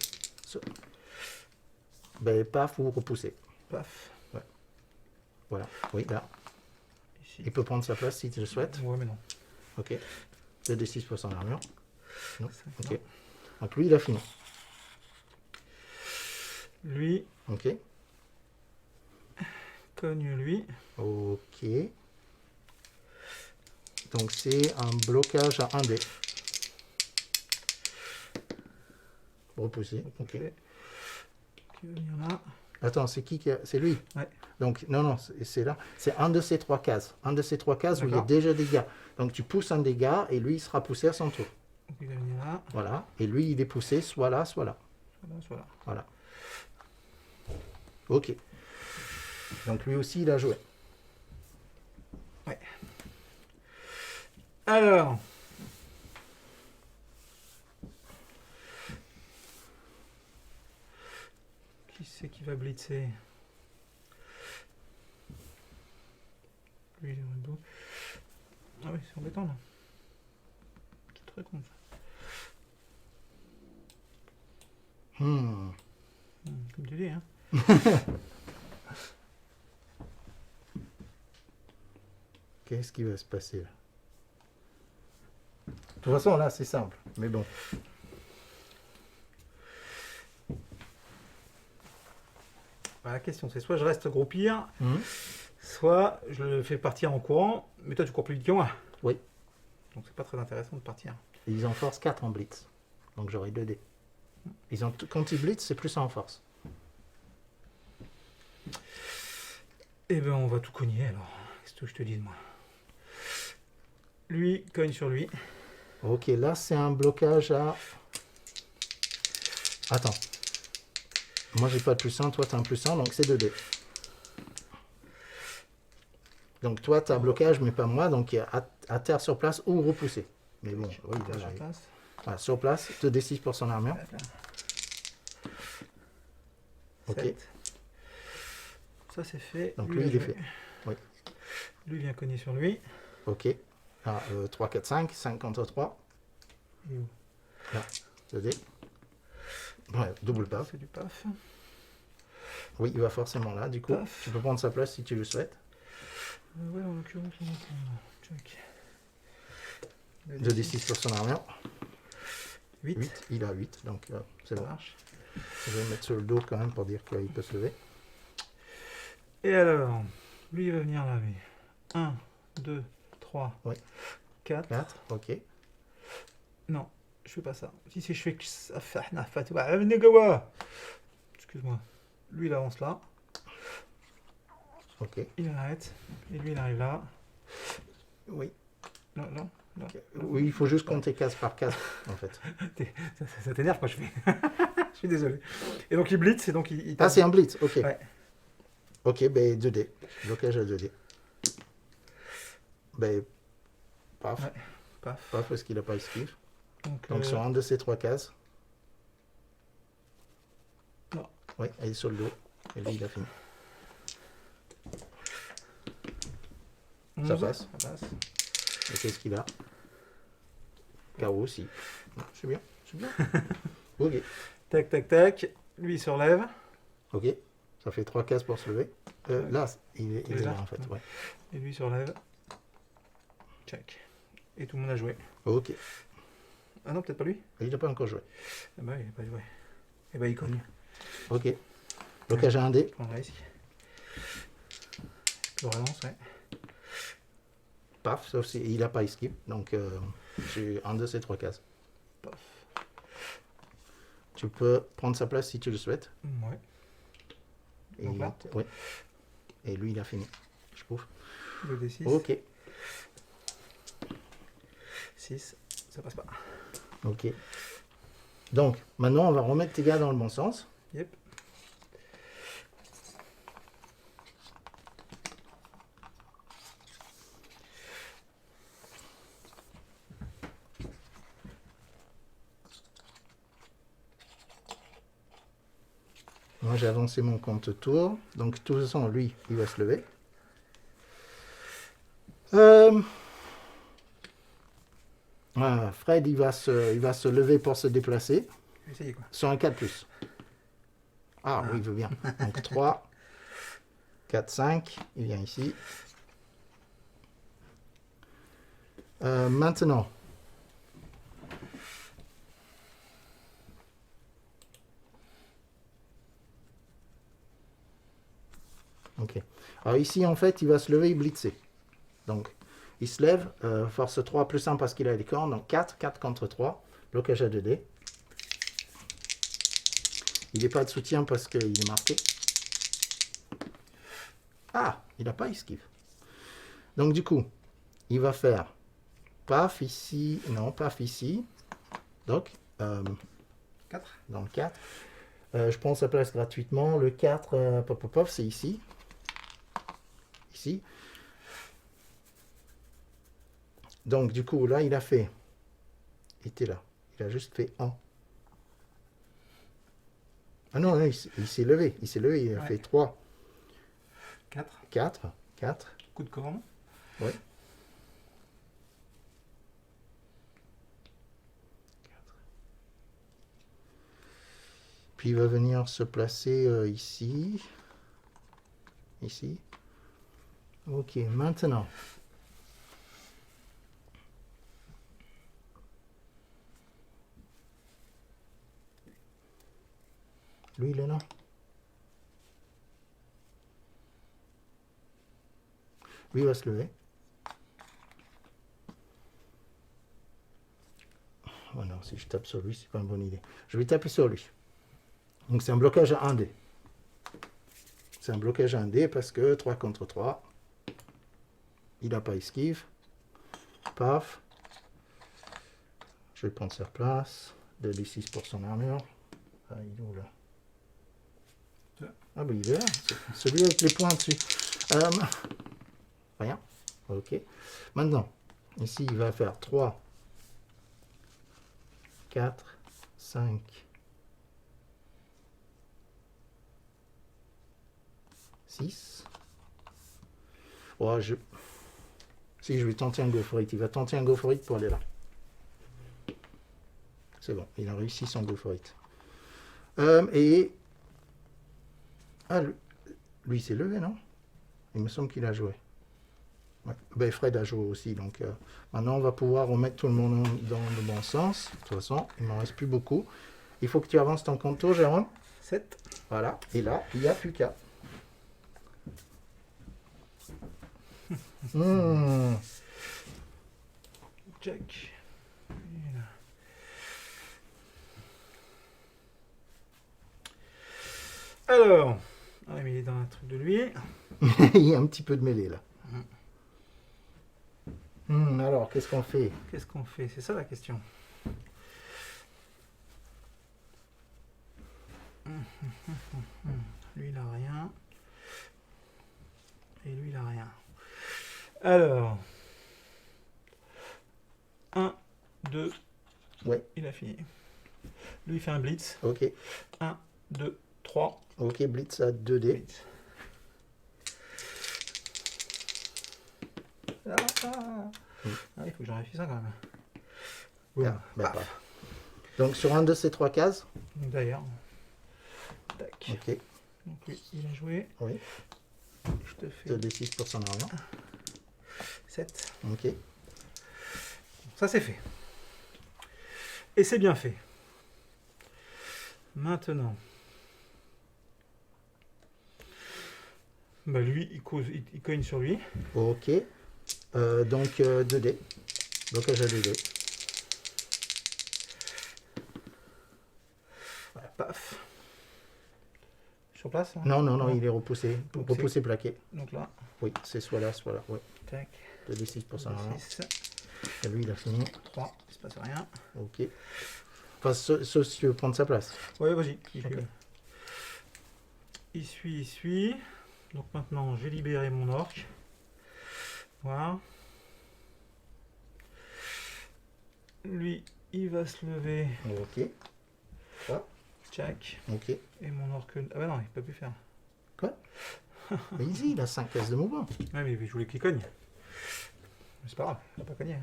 S2: Ben, paf, vous repoussez.
S4: Paf.
S2: Ouais. Voilà. Oui, là.
S4: Ici.
S2: Il peut prendre sa place si tu le souhaites.
S4: Ouais, mais non.
S2: Ok. 2d6 pour son armure. Non.
S4: Ça,
S2: Ok.
S4: non.
S2: Donc lui, il a fini.
S4: Lui,
S2: Ok.
S4: cogne lui.
S2: Ok. Donc c'est un blocage à 1 dé. Repousser. Ok.
S4: Qui va venir là.
S2: Attends, c'est qui a... C'est lui.
S4: Ouais.
S2: Donc, non, c'est là. C'est un de ces 3 cases. Un de ces 3 cases où il y a
S4: D'accord.
S2: déjà des gars. Donc, tu pousses un dégât et lui, il sera poussé à son tour.
S4: Donc il va venir là.
S2: Voilà. Et lui, il est poussé soit là, soit là.
S4: Voilà.
S2: Voilà. Ok. Donc, lui aussi, il a joué.
S4: Ouais. Alors. Qui c'est qui va blitzer? Lui, il est dans le dos. Ah oui, c'est embêtant là. C'est très con ça. Comme tu dis, hein.
S2: Qu'est-ce qui va se passer là? De toute façon, là, c'est simple. Mais bon.
S4: Bah, la question, c'est soit je reste groupir, soit je le fais partir en courant, mais toi tu cours plus vite que moi.
S2: Oui.
S4: Donc c'est pas très intéressant de partir.
S2: Et ils en force 4 en blitz. Donc, j'aurai 2 dés. Ils ont quand ils blitz, c'est plus en force.
S4: Eh ben on va tout cogner alors. Qu'est-ce que je te dis moi? Lui cogne sur lui.
S2: Ok, là, c'est un blocage à... Attends. Moi, j'ai pas de plus 1, toi, tu as un plus 1, donc c'est 2 dés. Donc, toi, tu as un blocage, mais pas moi, donc il y a à terre sur place ou repoussé. Mais bon, oui, là,
S4: Sur place.
S2: voilà, sur place, 2d6 pour son armure. Ok.
S4: 7. Ça c'est fait.
S2: Donc lui, il est
S4: joué.
S2: fait. Oui.
S4: Lui vient cogner sur lui.
S2: Ok. Ah, 3, 4, 5. 5 contre 3.
S4: Il est où?
S2: Là. 2 dés. Ouais, double paf.
S4: C'est du paf.
S2: Oui, il va forcément là. Du coup,
S4: Paf.
S2: tu peux prendre sa place si tu le souhaites.
S4: Ouais, en l'occurrence, on va prendre. Check.
S2: 2d6 pour son armure.
S4: 8.
S2: 8. Il a 8, donc c'est
S4: Ça
S2: bon.
S4: marche.
S2: Je vais le mettre sur le dos quand même pour dire qu'il peut se lever.
S4: Et alors, lui il va venir là, lui. 1, 2, 3,
S2: Oui.
S4: 4.
S2: 4, ok.
S4: Non, je fais pas ça. Si je fais que ça fait excuse-moi. Lui il avance là,
S2: Ok.
S4: il arrête, et lui il arrive là.
S2: Oui.
S4: Non, non, non.
S2: Ok. Oui, il faut juste compter case par case, en fait.
S4: Ça t'énerve quand je fais. Je suis désolé. Et donc il blitz, et donc il
S2: Ah,
S4: tape.
S2: c'est un blitz, ok.
S4: Ouais.
S2: Ok, ben 2D. Blocage à 2D. Ben, paf.
S4: Ouais. Paf.
S2: Paf, parce qu'il n'a pas esquive.
S4: Donc,
S2: Donc sur un de ces 3 cases.
S4: Non.
S2: Oui, elle est sur le dos. Et lui, il a fini.
S4: 11,
S2: Ça passe.
S4: Ça passe.
S2: Et qu'est-ce qu'il a? KO aussi. C'est bien, c'est bien. Ok.
S4: Tac, tac, tac. Lui il se relève.
S2: Ok. Ça fait 3 cases pour se lever.
S4: Ouais.
S2: Là, il est là, en fait.
S4: Ouais.
S2: Ouais.
S4: Et lui il se relève. Check. Et tout le monde a joué.
S2: Ok.
S4: Ah non, peut-être pas lui.
S2: Il n'a pas encore joué.
S4: Ah bah il n'a pas joué. Et bah il cogne.
S2: Ok. Blocage à 1 dé.
S4: Prends le risque. Je le relance, ouais.
S2: Paf, sauf s'il n'a pas esquive. Donc, j'ai un de ces 3 cases.
S4: Paf.
S2: Tu peux prendre sa place si tu le souhaites.
S4: Ouais.
S2: Et,
S4: Donc là
S2: ouais. Et lui, il a fini. Je trouve.
S4: 2d6.
S2: Ok.
S4: 6. Ça passe pas.
S2: Ok. Donc, maintenant, on va remettre tes gars dans le bon sens.
S4: Yep.
S2: Moi, j'ai avancé mon compte tour. Donc, de toute façon, lui, il va se lever. Fred, il va se lever pour se déplacer.
S4: Essayez quoi.
S2: Sur un 4+. Ah oui, il veut bien. Donc 3, 4, 5. Il vient ici. Maintenant. Ok. Alors ici, en fait, il va se lever et blitzer. Donc, il se lève, force 3 plus 1 parce qu'il a les cornes. Donc 4, 4 contre 3. Blocage à 2D. Il n'est pas de soutien parce qu'il est marqué. Ah, il n'a pas esquive. Donc du coup, il va faire paf ici, non, paf ici. Donc,
S4: 4.
S2: dans le 4. Je prends sa place gratuitement. Le 4, pop, pop, pop, c'est ici. Ici. Donc du coup, là, il a fait. Il était là. Il a juste fait 1. Ah non, non, il s'est levé. Il s'est levé, il a
S4: Ouais.
S2: fait 3.
S3: 4.
S2: 4. 4.
S3: Coup de corne.
S2: Oui. 4. Puis il va venir se placer ici. Ici. Ok, maintenant. Lui, il est là. Lui, il va se lever. Oh non, si je tape sur lui, c'est pas une bonne idée. Je vais taper sur lui. Donc, c'est un blocage à 1 dé. C'est un blocage à 1 dé parce que 3 contre 3. Il n'a pas esquive. Paf. Je vais prendre sa place. 2d6 pour son armure. Ah, il est où là? Ah, ben il est là. C'est celui avec les points dessus. Rien. Ok. Maintenant, ici, il va faire 3, 4, 5, 6. Oh, si, je vais tenter un go for it. Il va tenter un go for it pour aller là. C'est bon, il a réussi son go for it. Et... Ah, lui s'est levé, non? Il me semble qu'il a joué. Ouais. Ben, Fred a joué aussi, donc maintenant on va pouvoir remettre tout le monde dans le bon sens. De toute façon, il m'en reste plus beaucoup. Il faut que tu avances ton contour, Jérôme.
S4: 7.
S2: Voilà, et là, il n'y a plus qu'à.
S4: Jack. Alors, ah ouais, mais il est dans un truc de lui.
S2: Il y a un petit peu de mêlée là. Alors, qu'est-ce qu'on fait?
S4: Qu'est-ce qu'on fait? C'est ça la question. Lui, il a rien. Et lui, il a rien. Alors. 1, 2.
S2: Ouais.
S4: Il a fini. Lui, il fait un blitz.
S2: Ok.
S4: 1, 2, 3.
S2: Ok, blitz à 2D.
S4: Blitz. Ah, il faut que j'en réfléchisse ça quand même.
S2: Ah, ben, pas. Donc sur un de ces 3 cases.
S4: D'ailleurs. Tac.
S2: Ok.
S4: Donc lui, il a joué.
S2: Oui.
S4: Je te fais
S2: 2D6 pour son argent.
S4: 7.
S2: Ok.
S4: Ça c'est fait. Et c'est bien fait. Maintenant. Bah lui, il cogne sur lui.
S2: Ok. Donc 2D. Blocage à 2D.
S4: Voilà, paf. Sur place hein.
S2: Non, non, non, il est repoussé.
S4: Donc,
S2: Repoussé, plaqué.
S4: Donc là,
S2: Oui, c'est soit là, soit là. Oui.
S4: tac.
S2: 2D6 pour son argent.
S4: 6,
S2: Et lui, il a fini.
S4: 3, il se passe rien.
S2: Ok. Enfin, sauf si tu veux prendre sa place.
S4: Ouais, vas-y.
S2: Ok.
S4: Il suit. Donc maintenant, j'ai libéré mon orc. Voilà. Lui, il va se lever.
S2: Ok.
S4: Jack.
S2: Ok.
S4: Et mon orc... Ah bah non, il peut plus faire.
S2: Mais easy, il a 5 cases de mouvement.
S4: Ouais, mais je voulais qu'il cogne. Mais c'est pas grave, il va pas cogner.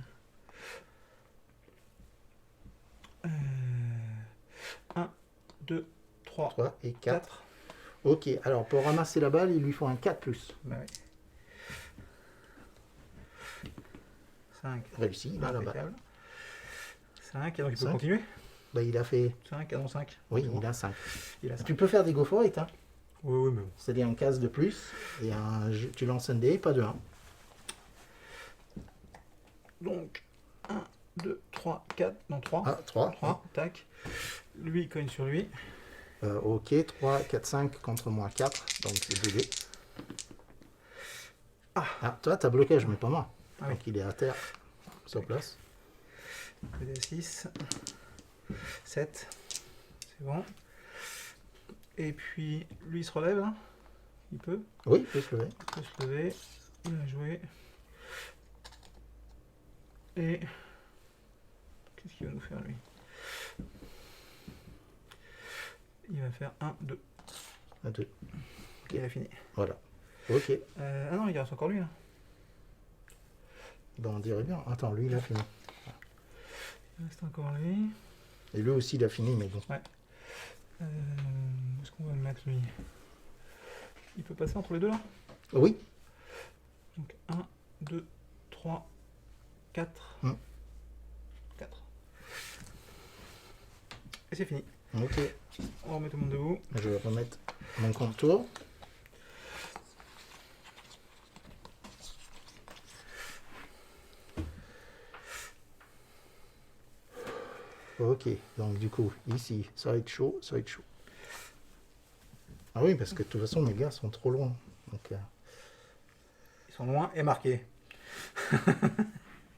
S4: 1, 2, 3,
S2: 3 et 4.
S4: 4.
S2: Ok, alors pour ramasser la balle, il lui faut un 4+.
S4: Bah oui. 5.
S2: Réussi, il a la balle.
S4: 5, et donc il peut
S2: 5.
S4: continuer.
S2: Bah, il a fait...
S4: 5, ah non 5.
S2: Oui, il a 5.
S4: Il a 5.
S2: Tu peux faire des go for it, hein.
S4: Oui, mais bon.
S2: C'est-à-dire un case de plus, et tu lances un dé, pas de 1.
S4: Donc, 1, 2, 3, 4, non 3.
S2: Ah, 3.
S4: 3, tac. Lui, il cogne sur lui.
S2: Ok, 3, 4, 5 contre moi 4, donc c'est 2 dés. Ah, toi, t'as blocage, mais pas moi.
S4: Ah,
S2: donc il est à terre, sur place.
S4: 2d6. 7. C'est bon. Et puis, lui, il se relève, là. Il peut.
S2: Oui, il peut se lever.
S4: Il peut se lever. Il a joué. Et... Qu'est-ce qu'il va nous faire, lui? Il va faire 1, 2.
S2: 1, 2.
S4: Ok, il a fini.
S2: Voilà. Ok.
S4: Ah non, il reste encore lui, là.
S2: Ben, on dirait bien. Attends, lui, il a fini.
S4: Il reste encore lui.
S2: Et lui aussi, il a fini, mais bon.
S4: Où est-ce qu'on va le mettre, lui? Il peut passer entre les deux, là?
S2: Oui.
S4: Donc 1, 2, 3, 4. 4. Et c'est fini.
S2: Ok.
S4: On remet tout le monde debout.
S2: Je vais remettre mon contour. Ok, donc du coup, ici, ça va être chaud, ça va être chaud. Ah oui, parce que de toute façon, mes gars sont trop loin. Donc,
S4: Ils sont loin et marqués.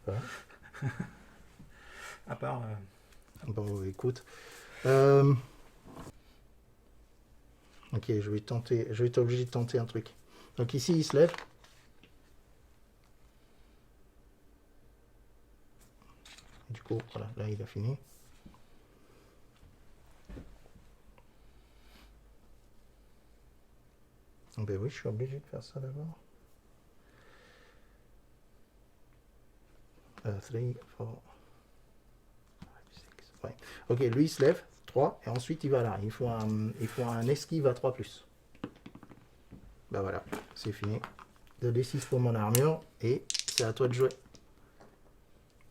S2: voilà.
S4: À part...
S2: Bon, écoute. Ok, je vais être obligé de tenter un truc. Donc ici, il se lève. Du coup, voilà, là, il a fini. Ben oui, je suis obligé de faire ça d'abord. 3, 4, 5, 6. Ouais. Ok, lui il se lève, 3, et ensuite il va là. Il faut un esquive à 3+. Ben voilà, c'est fini. 2d6 pour mon armure, et c'est à toi de jouer.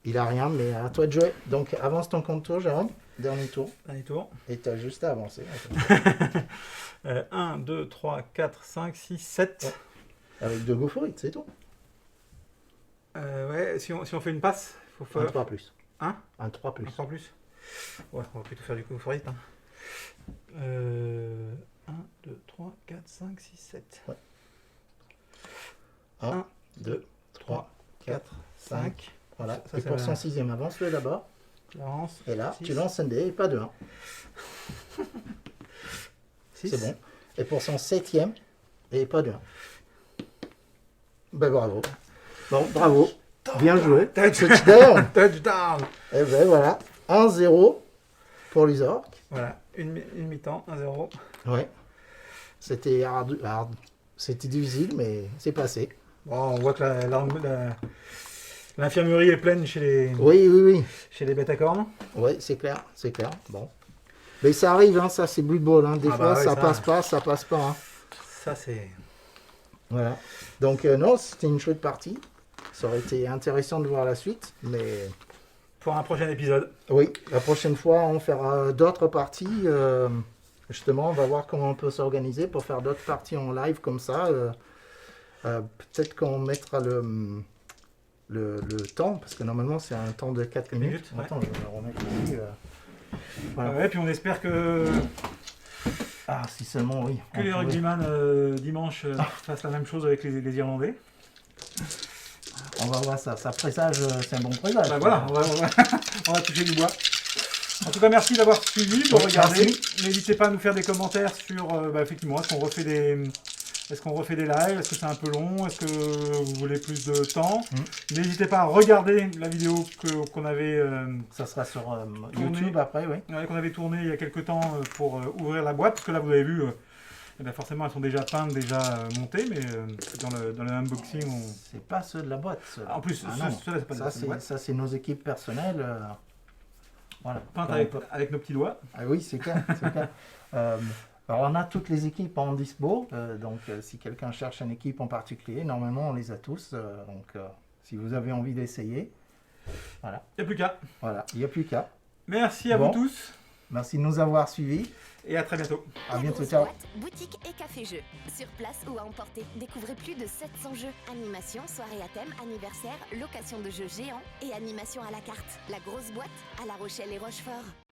S2: Il a rien, mais à toi de jouer. Donc avance ton compte tour, Jérôme. Dernier tour.
S4: Dernier tour.
S2: Et tu as juste à avancer. En fait.
S4: 1, 2, 3, 4, 5, 6, 7.
S2: Ouais. Avec 2 go for it, c'est tout.
S4: Ouais, si on fait une passe, il faut
S2: Un
S4: faire
S2: 3+.
S4: Hein
S2: Un 3+.
S4: encore plus. Ouais, on va plutôt faire du coup for it. 1, 2, 3, 4, 5, 6, 7.
S2: Ouais.
S4: 1,
S2: 2, 3, 4, 5. Voilà.
S4: Ça,
S2: Et
S4: c'est
S2: pour
S4: la-
S2: son 6e, avance-le d'abord.
S4: Avance.
S2: Et là,
S4: 6.
S2: tu lances un dé et pas de 1.
S4: 6.
S2: C'est bon. Et pour son 7e, et pas de 1. Ben bravo. Bon, bravo. Bien joué. Touchdown.
S4: Touchdown.
S2: Et ben voilà. 1-0 pour les orques.
S4: Voilà, une mi-temps, 1-0.
S2: Ouais. C'était hard. C'était difficile, mais c'est passé.
S4: Bon, on voit que l'infirmerie est pleine chez les bêtes à cornes.
S2: Oui, c'est clair. Bon. Mais ça arrive, hein, ça c'est Blood Bowl. Hein. Des
S4: Ah
S2: fois,
S4: bah ouais,
S2: ça
S4: ça.
S2: passe pas. Hein.
S4: Ça, c'est...
S2: Voilà. Donc, non, c'était une chouette partie. Ça aurait été intéressant de voir la suite, mais
S4: Pour un prochain épisode.
S2: oui, la prochaine fois, on fera d'autres parties. Justement, on va voir comment on peut s'organiser pour faire d'autres parties en live comme ça. Peut-être qu'on mettra le temps, parce que normalement, c'est un temps de 4 minutes.
S4: minutes, ouais.
S2: Attends, je vais le remettre ici. Voilà.
S3: Ouais, puis on espère que
S2: Ah, si seulement, oui.
S3: Que les
S2: on pourrait.
S3: rugbyman dimanche fassent la même chose avec les Irlandais.
S2: On va voir ça. Ça présage, c'est un bon présage.
S3: Bah voilà, on va toucher du bois. En tout cas, merci d'avoir suivi, de
S2: Ouais,
S3: regarder.
S2: merci.
S3: N'hésitez pas à nous faire des commentaires sur, effectivement, est-ce qu'on refait des lives, est-ce que c'est un peu long, est-ce que vous voulez plus de temps. N'hésitez pas à regarder la vidéo qu'on avait,
S2: Ça sera sur
S3: Tourné.
S2: YouTube après, oui.
S3: qu'on avait tournée il y a quelques temps pour ouvrir la boîte, parce que là, vous avez vu, eh bien, forcément, elles sont déjà peintes, déjà montées, mais dans le unboxing,
S2: C'est pas ceux de la boîte. ceux-là.
S3: En plus,
S2: Ah non.
S3: ceux-là, c'est pas
S2: Ça,
S3: de la boîte.
S2: ça, c'est nos équipes personnelles. Voilà.
S3: Peinte
S2: Alors,
S3: avec nos petits doigts.
S2: Ah oui, c'est clair. C'est clair. Alors, on a toutes les équipes en dispo. Donc, si quelqu'un cherche une équipe en particulier, normalement, on les a tous. Si vous avez envie d'essayer, voilà.
S3: Il n'y a plus qu'à.
S2: Voilà, il n'y a plus qu'à.
S3: Merci à
S2: Bon.
S3: vous tous
S2: Merci de nous avoir suivis.
S3: et à très bientôt.
S2: À
S1: La
S2: bientôt,
S1: grosse
S2: ciao.
S1: boîte, boutique et café-jeux. Sur place ou à emporter. Découvrez plus de 700 jeux. Animation, soirée à thème, anniversaire, location de jeux géants et animation à la carte. La grosse boîte à La Rochelle et Rochefort.